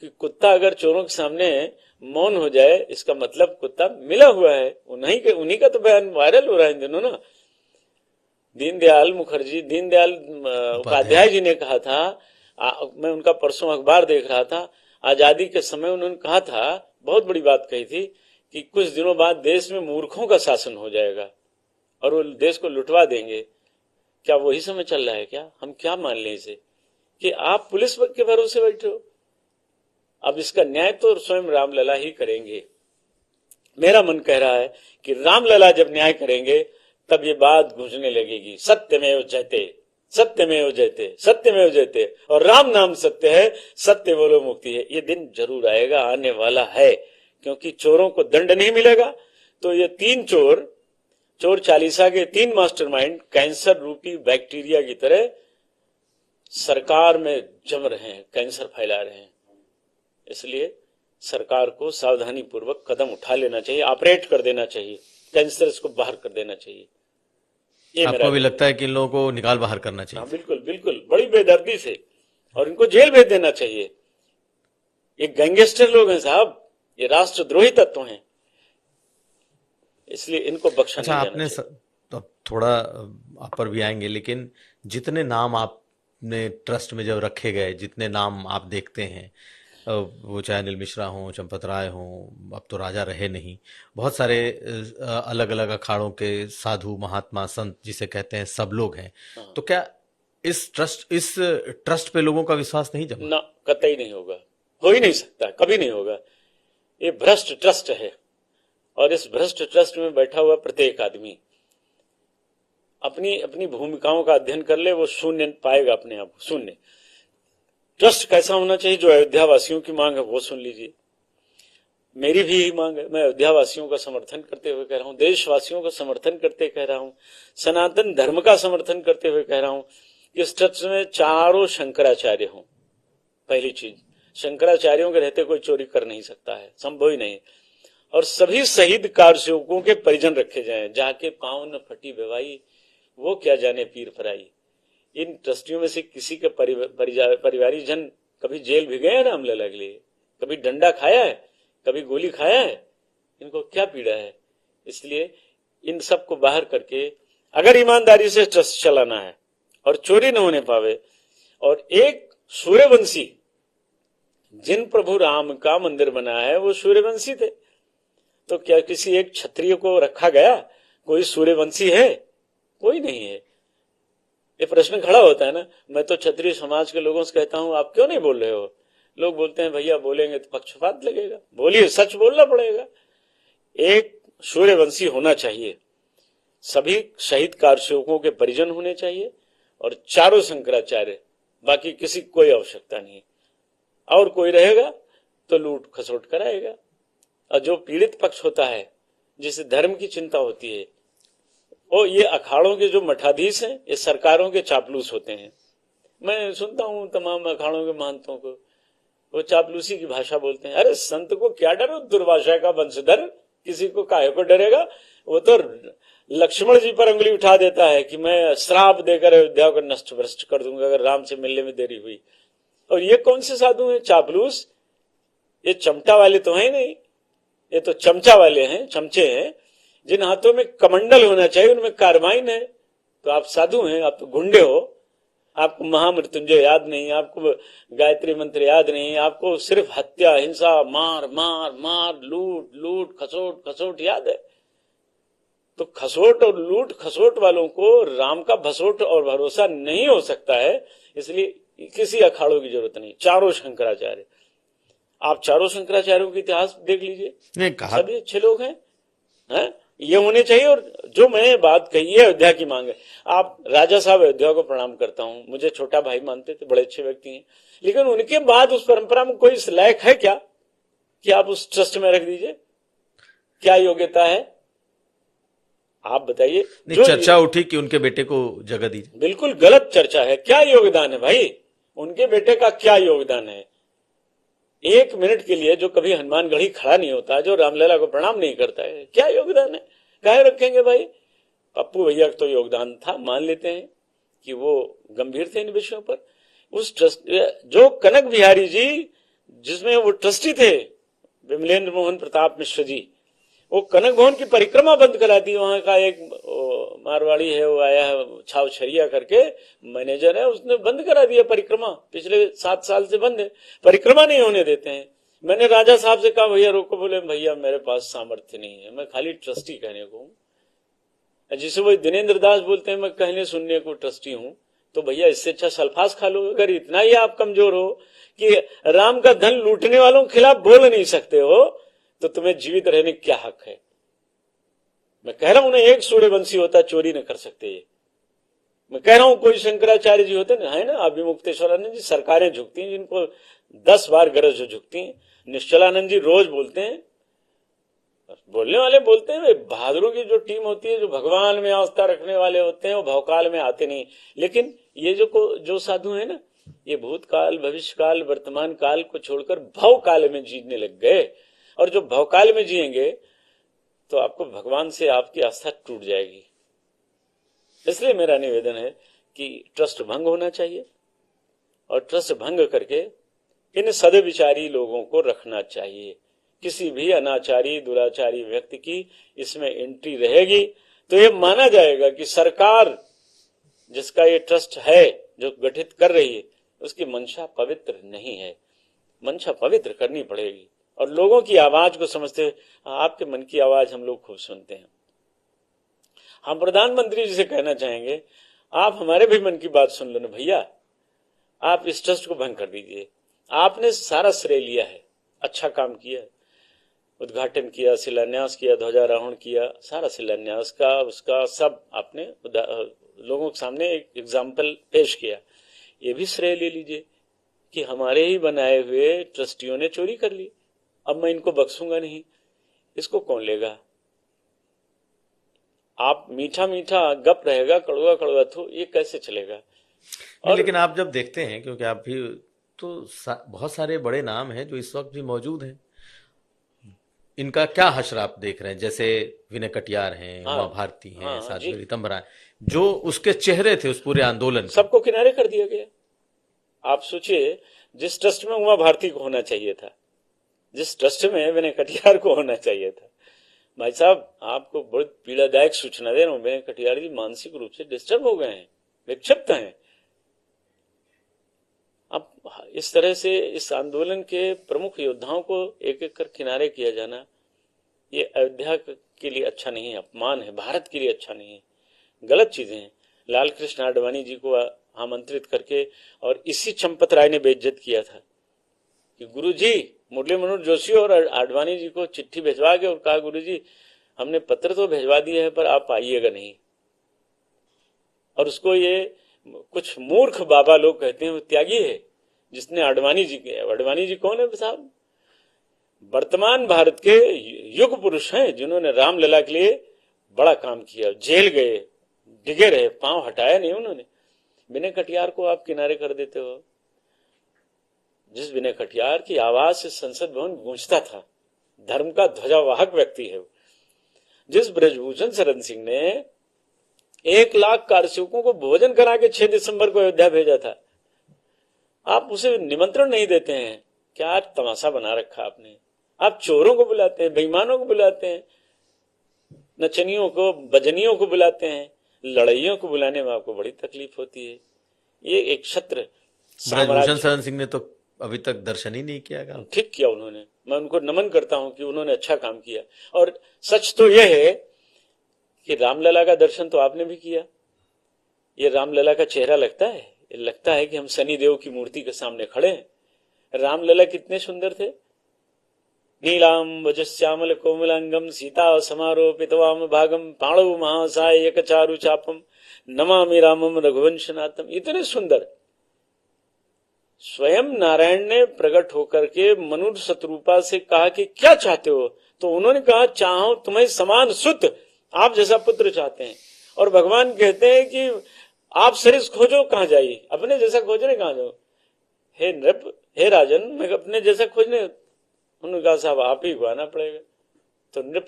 कि कुत्ता अगर चोरों के सामने मौन हो जाए, इसका मतलब कुत्ता मिला हुआ है। उन्हीं का तो बयान वायरल हो रहा है इन दिनों ना। दीनदयाल उपाध्याय जी ने कहा था, मैं उनका परसों अखबार देख रहा था, आजादी के समय उन्होंने कहा था, बहुत बड़ी बात कही थी कि कुछ दिनों बाद देश में मूर्खों का शासन हो जाएगा और वो देश को लुटवा देंगे। क्या वही समय चल रहा है क्या? हम क्या मान लें इसे कि आप पुलिस के भरोसे बैठे हो? अब इसका न्याय तो स्वयं रामलला ही करेंगे। मेरा मन कह रहा है कि रामलला जब न्याय करेंगे तब ये बात गूंजने लगेगी, सत्यमेव जयते, सत्यमेव जयते, सत्यमेव जयते, और राम नाम सत्य है, सत्य बोलो मुक्ति है। ये दिन जरूर आएगा, आने वाला है, क्योंकि चोरों को दंड नहीं मिलेगा। तो ये 3 चोर चालीसा के 3 मास्टरमाइंड कैंसर रूपी बैक्टीरिया की तरह सरकार में जम रहे हैं, कैंसर फैला रहे हैं। इसलिए सरकार को सावधानी पूर्वक कदम उठा लेना चाहिए, ऑपरेट कर देना चाहिए, कैंसर को बाहर कर देना चाहिए। आपको भी लगता है कि इन लोगों को निकाल बाहर करना चाहिए? हाँ, बिल्कुल बिल्कुल, बड़ी बेदर्दी से, और इनको जेल भेज देना चाहिए। ये गैंगस्टर लोग हैं साहब, ये राष्ट्रद्रोही तत्व हैं, इसलिए इनको बख्शा नहीं जाना चाहिए। तो थोड़ा आप पर भी आएंगे, लेकिन जितने नाम आपने ट्रस्ट में जब रखे गए, जितने नाम आप देखते हैं, वो चाहे अनिल मिश्रा हो, चंपत राय हो, अब तो राजा रहे नहीं, बहुत सारे अलग अलग अखाड़ों के साधु महात्मा संत जिसे कहते हैं, सब लोग हैं। तो क्या इस ट्रस्ट पे लोगों का विश्वास नहीं जमा? ना, कतई नहीं होगा, हो ही नहीं सकता, कभी नहीं होगा। ये भ्रष्ट ट्रस्ट है, और इस भ्रष्ट ट्रस्ट में बैठा हुआ प्रत्येक आदमी अपनी भूमिकाओं का अध्ययन कर ले, वो शून्य पाएगा अपने आप, शून्य। ट्रस्ट कैसा होना चाहिए? जो अयोध्या वासियों की मांग है वो सुन लीजिए, मेरी भी यही मांग है। मैं अयोध्या वासियों का समर्थन करते हुए कह रहा हूं, देशवासियों का समर्थन करते कह रहा हूं, सनातन धर्म का समर्थन करते हुए कह रहा हूं, इस ट्रस्ट में चारों शंकराचार्य हों, पहली चीज, शंकराचार्यों के रहते कोई चोरी कर नहीं सकता है, संभव ही नहीं। और सभी शहीद कारसेवकों के परिजन रखे जाएं, जाके पांव न फटी बेवाई, वो क्या जाने पीर पराई। इन ट्रस्टियों में से किसी के परिवारी जन कभी जेल भी गए हैं रामलला के लिए, कभी डंडा खाया है, कभी गोली खाया है, इनको क्या पीड़ा है। इसलिए इन सब को बाहर करके अगर ईमानदारी से ट्रस्ट चलाना है और चोरी न होने पावे, और एक सूर्यवंशी, जिन प्रभु राम का मंदिर बना है वो सूर्यवंशी थे, तो क्या किसी एक क्षत्रिय को रखा गया? कोई सूर्यवंशी है? कोई नहीं है। ये प्रश्न खड़ा होता है ना। मैं तो क्षत्रिय समाज के लोगों से कहता हूं, आप क्यों नहीं बोल रहे हो? लोग बोलते हैं भैया बोलेंगे तो पक्षपात लगेगा। बोलिए, सच बोलना पड़ेगा। एक सूर्यवंशी होना चाहिए, सभी शहीद कारसेवकों के परिजन होने चाहिए, और चारों शंकराचार्य, बाकी किसी की कोई आवश्यकता नहीं। और कोई रहेगा तो लूट खसोट कराएगा। और जो पीड़ित पक्ष होता है, जिसे धर्म की चिंता होती है, और ये अखाड़ों के जो मठाधीश हैं, ये सरकारों के चापलूस होते हैं। मैं सुनता हूं तमाम अखाड़ों के महंतों को, वो चापलूसी की भाषा बोलते हैं। अरे संत को क्या डर, दुर्भाषा का वंशधर, किसी को काहे को डरेगा? वो तो लक्ष्मण जी पर उंगली उठा देता है कि मैं श्राप देकर अयोध्या को नष्ट भ्रष्ट कर दूंगा अगर राम से मिलने में देरी हुई। और ये कौन से साधु हैं चापलूस? ये चमटा वाले तो हैं नहीं, ये तो चमचा वाले हैं, चमचे हैं, जिन हाथों में कमंडल होना चाहिए उनमें कारबाइन है। तो आप साधु हैं, आप तो गुंडे हो। आपको महामृत्युंजय याद नहीं, आपको गायत्री मंत्र याद नहीं, आपको सिर्फ हत्या, हिंसा, मार मार मार, लूट लूट, खसोट खसोट याद है। तो खसोट और लूट खसोट वालों को राम का भसोट और भरोसा नहीं हो सकता है। इसलिए किसी अखाड़ों की जरूरत नहीं। चारों शंकराचार्य, आप चारों शंकराचार्यों का इतिहास देख लीजिए, सभी अच्छे लोग हैं, हैं? ये होने चाहिए। और जो मैंने बात कही है, अयोध्या की मांग है। आप राजा साहब अयोध्या को प्रणाम करता हूं, मुझे छोटा भाई मानते थे, बड़े अच्छे व्यक्ति हैं, लेकिन उनके बाद उस परंपरा में कोई इस लायक है क्या कि आप उस ट्रस्ट में रख दीजिए? क्या योग्यता है, आप बताइए। जो चर्चा उठी कि उनके बेटे को जगह दीजिए, बिल्कुल गलत चर्चा है। क्या योगदान है भाई? उनके बेटे का क्या योगदान है? एक मिनट के लिए जो कभी हनुमानगढ़ी खड़ा नहीं होता, जो रामलला को प्रणाम नहीं करता है, क्या योगदान है? काहे रखेंगे भाई? पप्पू भैया का तो योगदान था, मान लेते हैं कि वो गंभीर थे इन विषयों पर। उस ट्रस्ट, जो कनक बिहारी जी, जिसमें वो ट्रस्टी थे, विमलेंद्र मोहन प्रताप मिश्र जी, वो कनक भवन की परिक्रमा बंद करा दी। वहां का एक मारवाड़ी है, वो आया है, छावछरिया करके मैनेजर है, उसने बंद करा दिया परिक्रमा। पिछले 7 साल से बंद है, परिक्रमा नहीं होने देते हैं। मैंने राजा साहब से कहा भैया रोको, बोले भैया मेरे पास सामर्थ्य नहीं है, मैं खाली ट्रस्टी कहने को हूं। जिसे वो दिनेंद्र दास बोलते हैं मैं कहने सुनने को ट्रस्टी हूं, तो भैया इससे अच्छा सल्फास खा लो। अगर इतना ही आप कमजोर हो कि राम का धन लूटने वालों के खिलाफ बोल नहीं सकते हो, तो तुम्हें जीवित रहने क्या हक है? मैं कह रहा हूं ना, एक सूर्यवंशी होता चोरी न कर सकते ये। मैं कह रहा हूं कोई शंकराचार्य जी होते ना, है ना, अभिमुक्तेश्वरानंद जी, सरकारें झुकती हैं जिनको 10 बार गरज जो झुकती हैं। निश्चलानंद जी रोज बोलते हैं, बोलने वाले बोलते हैं। बहादुरों की जो टीम होती है, जो भगवान में आस्था रखने वाले होते हैं, वो भवकाल में आते नहीं। लेकिन ये जो साधु है ना, ये भूतकाल, भविष्यकाल, वर्तमान काल को छोड़कर भवकाल में जीने लग गए। और जो भवकाल में जिएंगे तो आपको भगवान से आपकी आस्था टूट जाएगी। इसलिए मेरा निवेदन है कि ट्रस्ट भंग होना चाहिए, और ट्रस्ट भंग करके इन सदविचारी लोगों को रखना चाहिए। किसी भी अनाचारी दुराचारी व्यक्ति की इसमें एंट्री रहेगी तो ये माना जाएगा कि सरकार जिसका ये ट्रस्ट है, जो गठित कर रही है, उसकी मंशा पवित्र नहीं है। मंशा पवित्र करनी पड़ेगी। और लोगों की आवाज को समझते हुए, आपके मन की आवाज हम लोग खूब सुनते हैं। हम प्रधानमंत्री जी से कहना चाहेंगे, आप हमारे भी मन की बात सुन लो ना भैया, आप इस ट्रस्ट को भंग कर दीजिए। आपने सारा श्रेय लिया है, अच्छा काम किया, उद्घाटन किया, शिलान्यास किया, ध्वजारोहण किया, सारा शिलान्यास का उसका सब आपने लोगों के सामने एक एग्जाम्पल पेश किया। ये भी श्रेय ले लीजिए कि हमारे ही बनाए हुए ट्रस्टियों ने चोरी कर ली, अब मैं इनको बख्शूंगा नहीं। इसको कौन लेगा? आप मीठा मीठा गप रहेगा, कड़वा कड़वा थू, ये कैसे चलेगा? लेकिन आप जब देखते हैं, क्योंकि आप भी तो बहुत सारे बड़े नाम हैं जो इस वक्त भी मौजूद हैं। इनका क्या हश्र आप देख रहे हैं? जैसे विनय कटियार हैं, हाँ, उमा भारती हैं, हाँ साध्वी जी, रीतम बरा, जो उसके चेहरे थे उस पूरे आंदोलन के। सबको किनारे कर दिया गया। आप सोचिए, जिस ट्रस्ट में उमा भारती को होना चाहिए था, जिस ट्रस्ट में विनय कटियार को होना चाहिए था। भाई साहब, आपको बहुत पीड़ादायक सूचना दे रहा हूं, विनय कटियार जी मानसिक रूप से डिस्टर्ब हो गए हैं, विक्षिप्त हैं। अब इस तरह से इस आंदोलन के प्रमुख योद्धाओं को एक एक कर किनारे किया जाना, ये अयोध्या के लिए अच्छा नहीं है, अपमान है, भारत के लिए अच्छा नहीं है, गलत चीजें हैं। लाल कृष्ण आडवाणी जी को आमंत्रित करके और इसी चंपत राय ने बेइज्जत किया था कि गुरुजी, मुरली मनोहर जोशी और आडवाणी जी को चिट्ठी भिजवा के और कहा, गुरुजी हमने पत्र तो भिजवा दिए हैं पर आप आइएगा नहीं। और उसको ये कुछ मूर्ख बाबा लोग कहते हैं वो त्यागी है, जिसने आडवाणी जी कौन है साहब? वर्तमान भारत के युग पुरुष हैं, जिन्होंने रामलला के लिए बड़ा काम किया, जेल गए, डिगे रहे, पांव हटाया नहीं उन्होंने। विनय कटियार को आप किनारे कर देते हो। जिस विनय कटियार की आवाज से संसद भवन गूंजता था, धर्म का ध्वजावाहक व्यक्ति है वो। जिस ब्रजभूषण शरण सिंह ने 1 लाख कारसेवकों को भोजन करा के 6 दिसंबर को अयोध्या भेजा था, आप उसे निमंत्रण नहीं देते हैं। क्या तमाशा बना रखा आपने? आप चोरों को बुलाते हैं, बेईमानों को बुलाते हैं, नचनियों को, बजनियों को बुलाते हैं, लड़ाइयों को बुलाने में आपको बड़ी तकलीफ होती है। ये एक क्षत्र ब्रजभूषण शरण सिंह ने तो अभी तक दर्शन ही नहीं किया। ठीक किया उन्होंने, मैं उनको नमन करता हूं कि उन्होंने अच्छा काम किया। और सच तो यह है कि रामलला का दर्शन तो आपने भी किया। ये रामलला का चेहरा लगता है, लगता है कि हम शनिदेव की मूर्ति के सामने खड़े हैं। रामलला कितने सुंदर थे, नीलांबुजश्यामल कोमलांगम सीता समारोपितवाम भागम पाणव महासाय एक चारु चापम नमामि रामम रघुवंशनाथम। इतने सुंदर। स्वयं नारायण ने प्रकट होकर के मनुष्य शत्रुपा से कहा कि क्या चाहते हो, तो उन्होंने कहा चाहो तुम्हें समान सुत, आप जैसा पुत्र चाहते हैं। और भगवान कहते हैं कि आप सरिस खोजो कहां जाइए, अपने जैसा खोजने कहां जाओ। हे नृप, हे राजन, मैं अपने जैसा खोजने, उन्होंने कहा साहब आप ही को आना पड़ेगा। तो नृप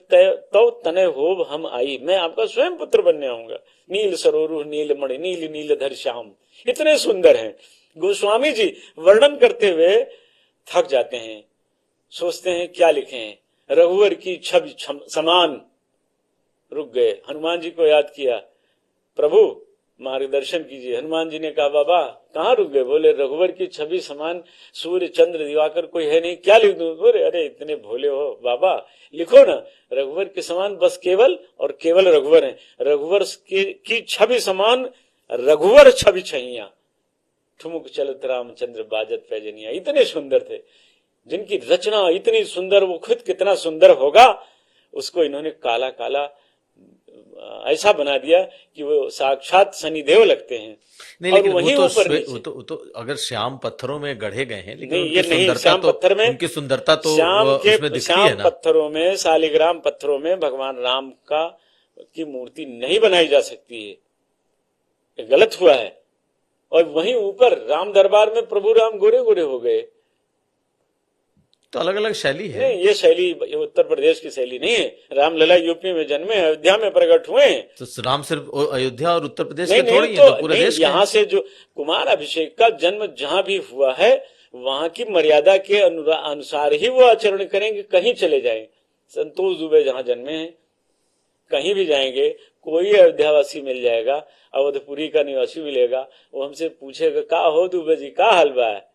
तो तने होब हम आई, मैं आपका स्वयं पुत्र बनने आऊंगा। नील सरोरु नील मणि नील नीलधर श्याम, इतने सुंदर हैं। गोस्वामी जी वर्णन करते हुए थक जाते हैं, सोचते हैं क्या लिखें। रघुवर की छवि समान, रुक गए। हनुमान जी को याद किया, प्रभु मार्गदर्शन कीजिए। हनुमान जी ने कहा बाबा कहाँ रुक गए? बोले रघुवर की छवि समान सूर्य चंद्र दिवाकर कोई है नहीं, क्या लिख दूं? बोले अरे इतने भोले हो बाबा, लिखो ना रघुवर के समान, बस केवल और केवल रघुवर है। रघुवर की छवि समान रघुवर छवि छैया, ठुमुक चलत रामचंद्र बाजत पैजनिया। इतने सुंदर थे, जिनकी रचना इतनी सुंदर, वो खुद कितना सुंदर होगा, उसको इन्होंने काला काला ऐसा बना दिया कि वो साक्षात शनिदेव लगते हैं। नहीं, लेकिन वो तो अगर श्याम पत्थरों में गढ़े गए हैं, लेकिन नहीं, ये नहीं, श्याम पत्थर में उनकी सुंदरता तो उसमें दिखती है ना। पत्थरों में, शालिग्राम पत्थरों में भगवान राम की मूर्ति नहीं बनाई जा सकती है, ये गलत हुआ है। और वहीं ऊपर राम दरबार में प्रभु राम गोरे गोरे हो गए। तो अलग अलग शैली है। नहीं, ये शैली उत्तर प्रदेश की शैली नहीं है। रामलला यूपी में जन्मे, अयोध्या में प्रकट हुए हैं। तो राम सिर्फ अयोध्या और उत्तर प्रदेश के थोड़ी है, तो पूरे देश यहाँ से जो कुमार अभिषेक का जन्म जहां भी हुआ है, वहां की मर्यादा के अनुसार ही वो आचरण करेंगे। कहीं चले जाए, संतोष दुबे जहां जन्मे हैं, कहीं भी जाएंगे, कोई अयोध्यावासी मिल जाएगा, अवधपुरी का निवासी मिलेगा, वो हमसे पूछेगा का हो दुबे जी, का हलवा है,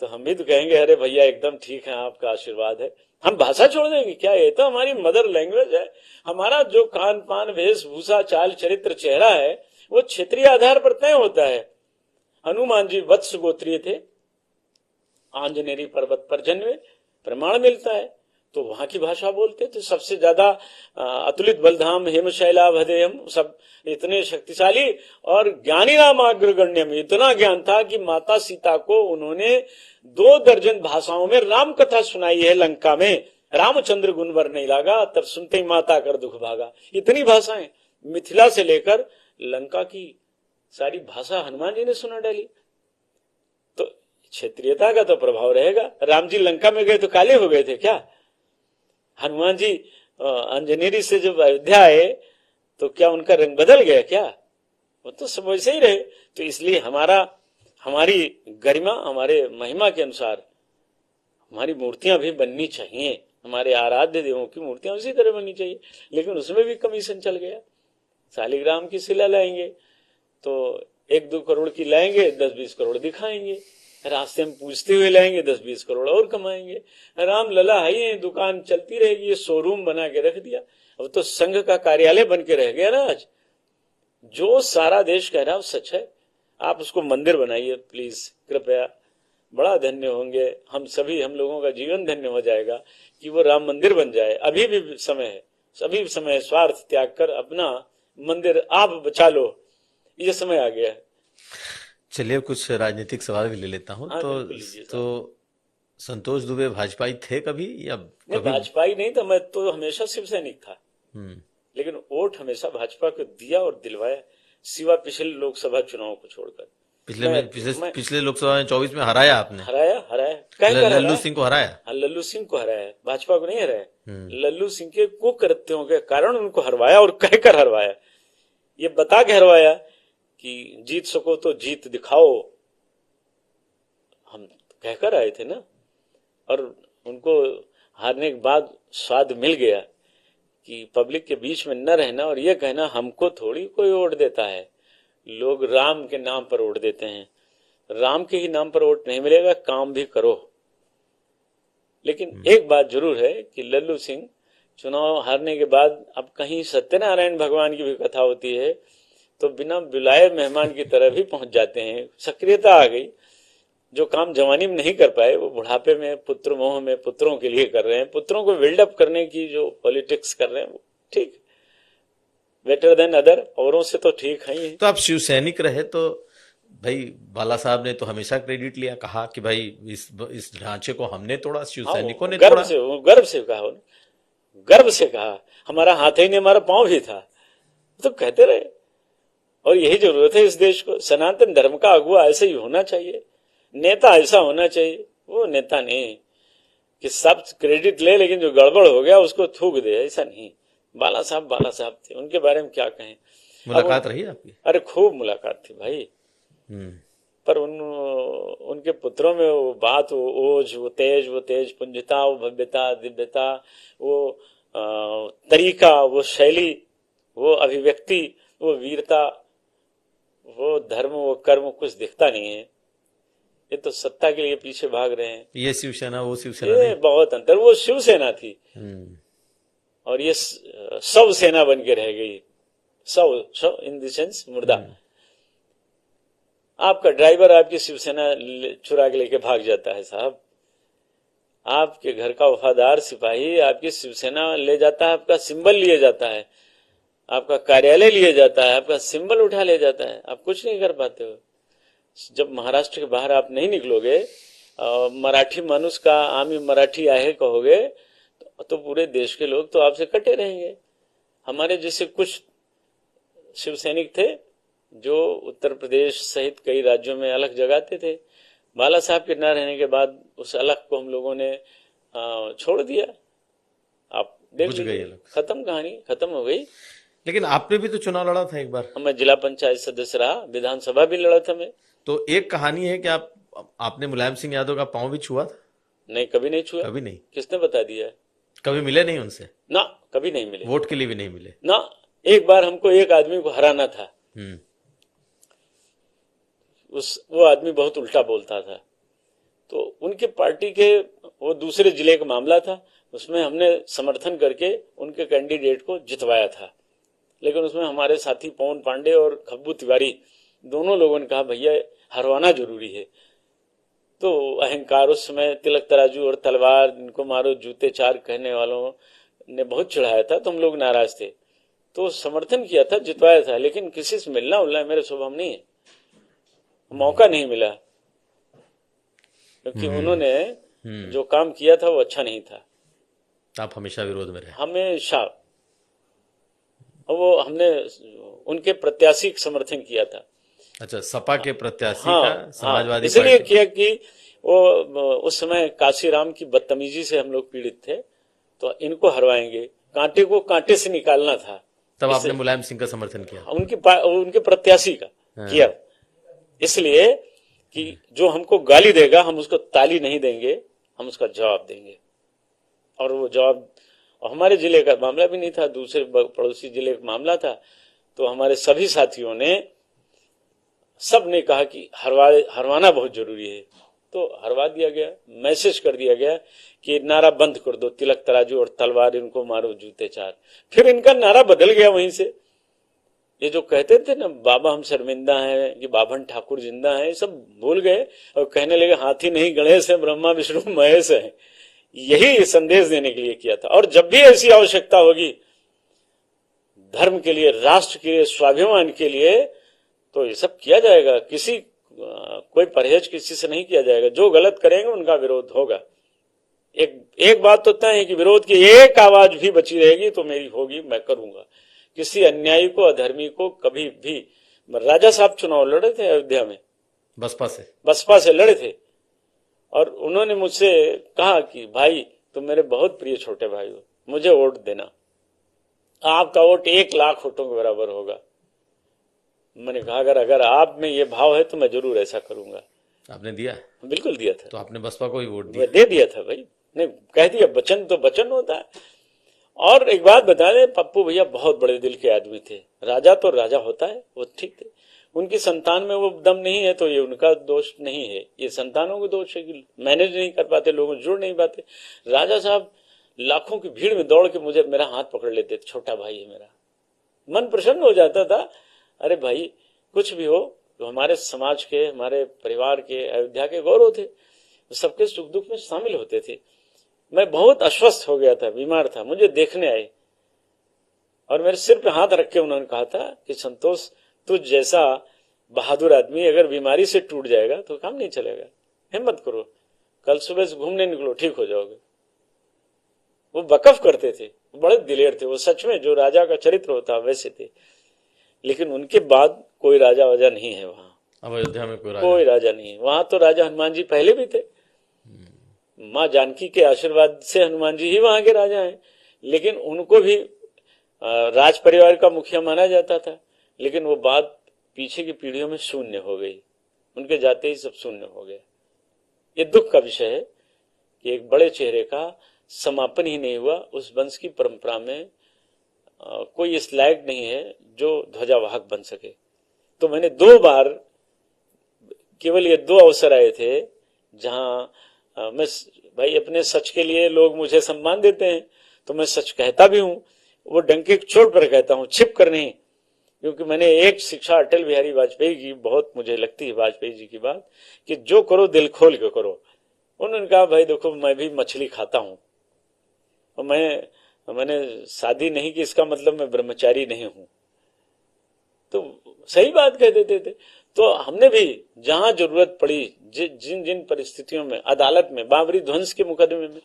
तो हम भी तो कहेंगे अरे भैया एकदम ठीक है, आपका आशीर्वाद है। हम भाषा छोड़ देंगे क्या? ये तो हमारी मदर लैंग्वेज है। हमारा जो खान पान, वेशभूषा, चाल चरित्र, चेहरा है, वो क्षेत्रीय आधार पर तय होता है। हनुमान जी वत्स गोत्रीय थे, आंजनेरी पर्वत पर जन्मे, प्रमाण मिलता है, तो वहां की भाषा बोलते थे। सबसे ज्यादा अतुलित बलधाम हेमशैला भदेयम, सब इतने शक्तिशाली और ज्ञानी नाम अग्रगण्य में इतना ज्ञान था कि माता सीता को उन्होंने 2 दर्जन भाषाओं में राम कथा सुनाई है। लंका में रामचंद्र गुणवर नहीं लागा, तब सुनते ही माता कर दुख भागा। इतनी भाषाएं, मिथिला से लेकर लंका की सारी भाषा हनुमान जी ने सुना डाली। तो क्षेत्रीयता का तो प्रभाव रहेगा। राम जी लंका में गए तो काले हो गए थे क्या? हनुमान जी अंजनेरी से जब अयोध्या आए तो क्या उनका रंग बदल गया क्या? वो तो सब वैसे ही रहे। तो इसलिए हमारी गरिमा, हमारे महिमा के अनुसार हमारी मूर्तियां भी बननी चाहिए। हमारे आराध्य देवों की मूर्तियां उसी तरह बननी चाहिए। लेकिन उसमें भी कमीशन चल गया। शालिग्राम की शिला लाएंगे तो 1-2 करोड़ की लाएंगे, 10-20 करोड़ दिखाएंगे। रास्ते में पूछते हुए लाएंगे, 10-20 करोड़ और कमाएंगे। राम लला है, ये दुकान चलती रहेगी। ये शोरूम बना के रख दिया। अब तो संघ का कार्यालय बन के रह गया ना आज। जो सारा देश कह रहा है वो सच है। आप उसको मंदिर बनाइए प्लीज, कृपया। बड़ा धन्य होंगे हम सभी, हम लोगों का जीवन धन्य हो जाएगा कि वो राम मंदिर बन जाए। अभी भी समय है, सभी समय स्वार्थ त्याग कर अपना मंदिर आप बचा लो, ये समय आ गया है। चलिए कुछ राजनीतिक सवाल भी ले लेता हूँ। हाँ, बिल्कुल लीजिए साहब। तो संतोष दुबे भाजपाई थे कभी या नहीं, कभी? भाजपाई नहीं था, मैं तो हमेशा शिव सैनिक था। हम्म। लेकिन वोट हमेशा भाजपा को दिया और दिलवाया, सिवा पिछले लोकसभा चुनाव को छोड़कर। पिछले लोकसभा में 24 में हराया आपने। हराया कहकर लल्लू सिंह को हराया। हाँ, लल्लू सिंह को हराया, भाजपा को नहीं हराया। हम्म। लल्लू सिंह के कुकृत्यों के कारण उनको हरवाया और कहकर हरवाया। ये बता के हरवाया कि जीत सको तो जीत दिखाओ, हम कहकर आए थे ना। और उनको हारने के बाद स्वाद मिल गया कि पब्लिक के बीच में न रहना और ये कहना हमको थोड़ी कोई वोट देता है। लोग राम के नाम पर वोट देते हैं। राम के ही नाम पर वोट नहीं मिलेगा, काम भी करो। लेकिन एक बात जरूर है कि लल्लू सिंह चुनाव हारने के बाद, अब कहीं सत्यनारायण भगवान की भी कथा होती है तो बिना बुलाए मेहमान की तरह भी पहुंच जाते हैं। सक्रियता आ गई। जो काम जवानी में नहीं कर पाए वो बुढ़ापे में पुत्र मोह में पुत्रों के लिए कर रहे हैं। पुत्रों को बिल्डअप करने की जो पॉलिटिक्स कर रहे हैं वो ठीक, बेटर देन अदर, औरों से तो ठीक है ही। तो आप शिव सैनिक रहे तो भाई बाला साहब ने तो हमेशा क्रेडिट लिया, कहा कि भाई इस ढांचे को हमने तोड़ा, शिव सैनिकों ने तोड़ा। गर्व से कहा हमारा हाथ ही नहीं, हमारा पांव भी था, तो कहते रहे। और यही जरूरत है इस देश को। सनातन धर्म का अगुवा ऐसे ही होना चाहिए, नेता ऐसा होना चाहिए। वो नेता नहीं कि सब क्रेडिट ले लेकिन जो गड़बड़ हो गया उसको थूक दे, ऐसा नहीं। बाला साहब थे, उनके बारे में क्या कहें। मुलाकात रही आपकी? अरे खूब मुलाकात थी भाई। पर उनके पुत्रों में वो बात, वो ओज, वो तेज पुंजता, वो भव्यता, दिव्यता, वो तरीका, वो शैली, वो अभिव्यक्ति, वो वीरता, वो धर्म, वो कर्म कुछ दिखता नहीं है। ये तो सत्ता के लिए पीछे भाग रहे हैं। ये शिवसेना वो शिवसेना नहीं। बहुत अंतर। वो शिवसेना थी और ये सब सेना बन के रह गई। सब इन द सेंस मुर्दा। आपका ड्राइवर आपकी शिवसेना चुरा के लेके भाग जाता है साहब। आपके घर का वफादार सिपाही आपकी शिवसेना ले जाता है, आपका सिंबल लिए जाता है, आपका कार्यालय लिए जाता है, आपका सिंबल उठा ले जाता है। आप कुछ नहीं कर पाते हो। जब महाराष्ट्र के बाहर आप नहीं निकलोगे, मराठी मनुष्य का आमी मराठी आहे कहोगे तो पूरे देश के लोग तो आपसे कटे रहेंगे। हमारे जैसे कुछ शिव सैनिक थे जो उत्तर प्रदेश सहित कई राज्यों में अलग जगाते थे। बाला साहब के न रहने के बाद उस अलग को हम लोगों ने छोड़ दिया। आप देख लीजिए, खत्म, कहानी खत्म हो गई। लेकिन आपने भी तो चुनाव लड़ा था एक बार। मैं जिला पंचायत सदस्य रहा, विधानसभा भी लड़ा था मैं। तो एक कहानी है कि आपने मुलायम सिंह यादव का पांव भी छुआ था? नहीं, कभी नहीं छुआ। कभी नहीं? किसने बता दिया? कभी मिले नहीं उनसे? ना, कभी नहीं मिले। वोट के लिए भी नहीं मिले? ना। एक बार हमको एक आदमी को हराना था। वो आदमी बहुत उल्टा बोलता था, तो उनके पार्टी के वो दूसरे जिले का मामला था, उसमें हमने समर्थन करके उनके कैंडिडेट को जितवाया था। लेकिन उसमें हमारे साथी पवन पांडे और खब्बू तिवारी दोनों लोगों ने कहा भैया हरवाना जरूरी है। तो अहंकार, उस समय तिलक तराजू और तलवार, इनको मारो जूते चार कहने वालों ने बहुत चढ़ाया था, तो हम लोग नाराज थे, तो समर्थन किया था, जितवाया था। लेकिन किसी से मिलना उलना मेरे स्वभाव नहीं है, मौका नहीं मिला, क्योंकि उन्होंने जो काम किया था वो अच्छा नहीं था। आप हमेशा विरोध में रहे? हमेशा। वो हमने उनके प्रत्याशी का समर्थन किया था। अच्छा, सपा के प्रत्याशी हाँ का हाँ, समाजवादी इसलिए पार्टी। किया कि वो उस समय काशीराम की बदतमीजी से हम लोग पीड़ित थे, तो इनको हरवाएंगे, कांटे को कांटे से निकालना था। तब आपने इससे मुलायम सिंह का समर्थन किया। उनके प्रत्याशी का किया, हाँ। इसलिए कि जो हमको गाली देगा हम उसको ताली नहीं देंगे, हम उसका जवाब देंगे। और वो जवाब, और हमारे जिले का मामला भी नहीं था, दूसरे पड़ोसी जिले का मामला था, तो हमारे सभी साथियों ने, सब ने कहा कि हरवाना बहुत जरूरी है, तो हरवा दिया गया। मैसेज कर दिया गया कि नारा बंद कर दो, तिलक तराजू और तलवार इनको मारो जूते चार। फिर इनका नारा बदल गया वहीं से। ये जो कहते थे ना बाबा हम शर्मिंदा हैं, कि बाभन ठाकुर जिंदा हैं, सब भूल गए और कहने लगे हाथी नहीं गणेश है, ब्रह्मा विष्णु महेश है। यही संदेश देने के लिए किया था। और जब भी ऐसी आवश्यकता होगी धर्म के लिए, राष्ट्र के लिए, स्वाभिमान के लिए, तो ये सब किया जाएगा। कोई परहेज किसी से नहीं किया जाएगा। जो गलत करेंगे उनका विरोध होगा। एक बात तो तय है कि विरोध की एक आवाज भी बची रहेगी तो मेरी होगी, मैं करूंगा। किसी अन्यायी को, अधर्मी को कभी भी। राजा साहब चुनाव लड़े थे अयोध्या में, बसपा से लड़े थे, और उन्होंने मुझसे कहा कि भाई तुम मेरे बहुत प्रिय छोटे भाई हो, मुझे वोट देना, आपका वोट 1,00,000 वोटों के बराबर होगा। मैंने कहा अगर आप में ये भाव है तो मैं जरूर ऐसा करूंगा। आपने दिया? बिल्कुल दिया था। तो आपने बसपा को ही वोट दिया? दे दिया था भाई, नहीं कह दिया, वचन तो वचन होता है। और एक बात बता दें, पप्पू भैया बहुत बड़े दिल के आदमी थे। राजा तो राजा होता है, वो ठीक थे। उनकी संतान में वो दम नहीं है तो ये उनका दोष नहीं है, ये संतानों का दोष है कि मैनेज नहीं कर पाते, लोगों से जुड़ नहीं पाते। राजा साहब लाखों की भीड़ में दौड़ के मुझे, मेरा हाथ पकड़ लेते, छोटा भाई है मेरा, मन प्रसन्न हो जाता था। अरे भाई कुछ भी हो तो हमारे समाज के, हमारे परिवार के, अयोध्या के गौरव थे, सबके सुख दुख में शामिल होते थे। मैं बहुत अस्वस्थ हो गया था, बीमार था, मुझे देखने आए और मेरे सिर पे हाथ रख के उन्होंने कहा था कि संतोष, तुझ जैसा बहादुर आदमी अगर बीमारी से टूट जाएगा तो काम नहीं चलेगा, हिम्मत करो, कल सुबह से घूमने निकलो, ठीक हो जाओगे। वो वकफ करते थे, बड़े दिलेर थे, वो सच में जो राजा का चरित्र होता वैसे थे। लेकिन उनके बाद कोई राजा वजह नहीं है वहां। अब अयोध्या में कोई राजा नहीं है वहां। तो राजा हनुमान जी पहले भी थे, माँ जानकी के आशीर्वाद से हनुमान जी ही वहां के राजा हैं। लेकिन उनको भी राज परिवार का मुखिया माना जाता था, लेकिन वो बात पीछे की पीढ़ियों में शून्य हो गई, उनके जाते ही सब शून्य हो गया। ये दुख का विषय है कि एक बड़े चेहरे का समापन ही नहीं हुआ। उस वंश की परंपरा में कोई इस लायक नहीं है जो ध्वजावाहक बन सके। तो मैंने 2 बार, केवल ये 2 अवसर आए थे जहां मैं, भाई अपने सच के लिए लोग मुझे सम्मान देते हैं तो मैं सच कहता भी हूं, वो डंके की चोट पर कहता हूं, छिप कर नहीं। क्योंकि मैंने एक शिक्षा अटल बिहारी वाजपेयी की बहुत मुझे लगती है, वाजपेयी जी की बात, कि जो करो दिल खोल के करो। उन्होंने कहा भाई देखो मैं भी मछली खाता हूं और मैंने शादी नहीं की, इसका मतलब मैं ब्रह्मचारी नहीं हूं। तो सही बात कह देते थे। तो हमने भी जहां जरूरत पड़ी, जिन जिन परिस्थितियों में, अदालत में, बाबरी ध्वंस के मुकदमे में,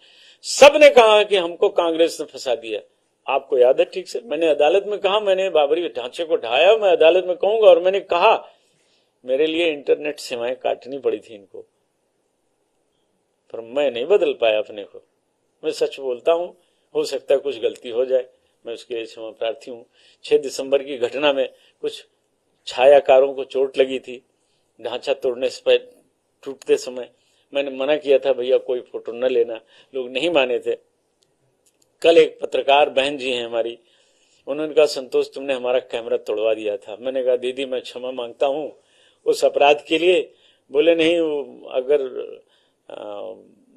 सबने कहा कि हमको कांग्रेस ने फंसा दिया। आपको याद है ठीक से, मैंने अदालत में कहा, मैंने बाबरी ढांचे को ढाया, मैं अदालत में कहूंगा। और मैंने कहा मेरे लिए इंटरनेट सेवाएं काटनी पड़ी थी इनको, पर मैं नहीं बदल पाया अपने को। मैं सच बोलता हूं, हो सकता है कुछ गलती हो जाए, मैं उसके लिए क्षमा प्रार्थी हूं। 6 दिसंबर की घटना में कुछ छायाकारों को चोट लगी थी, ढांचा तोड़ने से टूटते समय मैंने मना किया था, भैया कोई फोटो न लेना, लोग नहीं माने थे। कल एक पत्रकार बहन जी हैं हमारी, उन्होंने कहा संतोष तुमने हमारा कैमरा तोड़वा दिया था। मैंने कहा दीदी मैं क्षमा मांगता हूं उस अपराध के लिए। बोले नहीं, अगर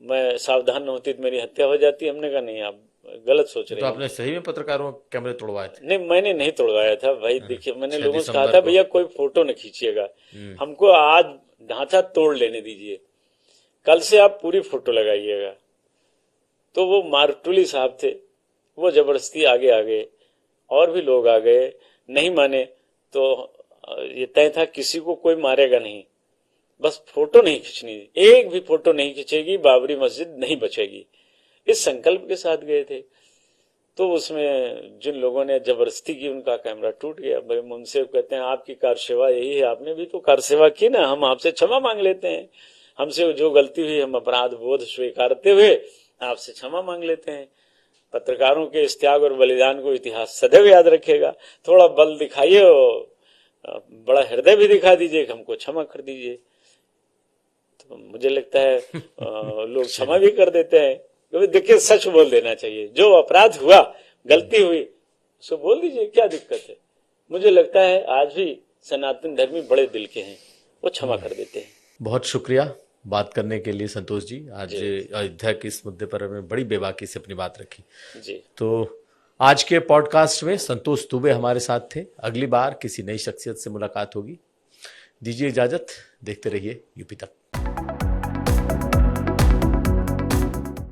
मैं सावधान न होती तो मेरी हत्या हो जाती। हमने कहा नहीं, आप गलत सोच रहे हैं। तो आपने सही में पत्रकारों के कैमरे तोड़वाए थे? नहीं, मैंने नहीं तोड़वाया था भाई। देखिए मैंने लोगों से कहा था भैया कोई फोटो न खींचिएगा, हमको आज ढांचा तोड़ लेने दीजिए, कल से आप पूरी फोटो लगाइएगा। तो वो मारटुली साहब थे, वो जबरदस्ती आगे आ गए, और भी लोग आ गए, नहीं माने तो ये तय था किसी को कोई मारेगा नहीं, बस फोटो नहीं खींचनी, एक भी फोटो नहीं खींचेगी, बाबरी मस्जिद नहीं बचेगी, इस संकल्प के साथ गए थे। तो उसमें जिन लोगों ने जबरदस्ती की उनका कैमरा टूट गया। भाई उनसे कहते हैं आपकी कार सेवा यही है, आपने भी तो कार सेवा की ना, हम आपसे क्षमा मांग लेते हैं, हमसे जो गलती हुई हम अपराध बोध स्वीकारते हुए आपसे क्षमा मांग लेते हैं। पत्रकारों के इस त्याग और बलिदान को इतिहास सदैव याद रखेगा। थोड़ा बल दिखाइए और बड़ा हृदय भी दिखा दीजिए, हमको क्षमा कर दीजिए। तो मुझे लगता है लोग क्षमा भी कर देते हैं। क्योंकि देखिए सच बोल देना चाहिए, जो अपराध हुआ गलती हुई उसको बोल दीजिए, क्या दिक्कत है। मुझे लगता है आज भी सनातन धर्मी बड़े दिल के हैं, वो क्षमा कर देते हैं। बहुत शुक्रिया बात करने के लिए संतोष जी। आज अयोध्या के इस मुद्दे पर हमें बड़ी बेबाकी से अपनी बात रखी जी। तो आज के पॉडकास्ट में संतोष दुबे हमारे साथ थे। अगली बार किसी नई शख्सियत से मुलाकात होगी। दीजिए इजाजत, देखते रहिए यूपी तक।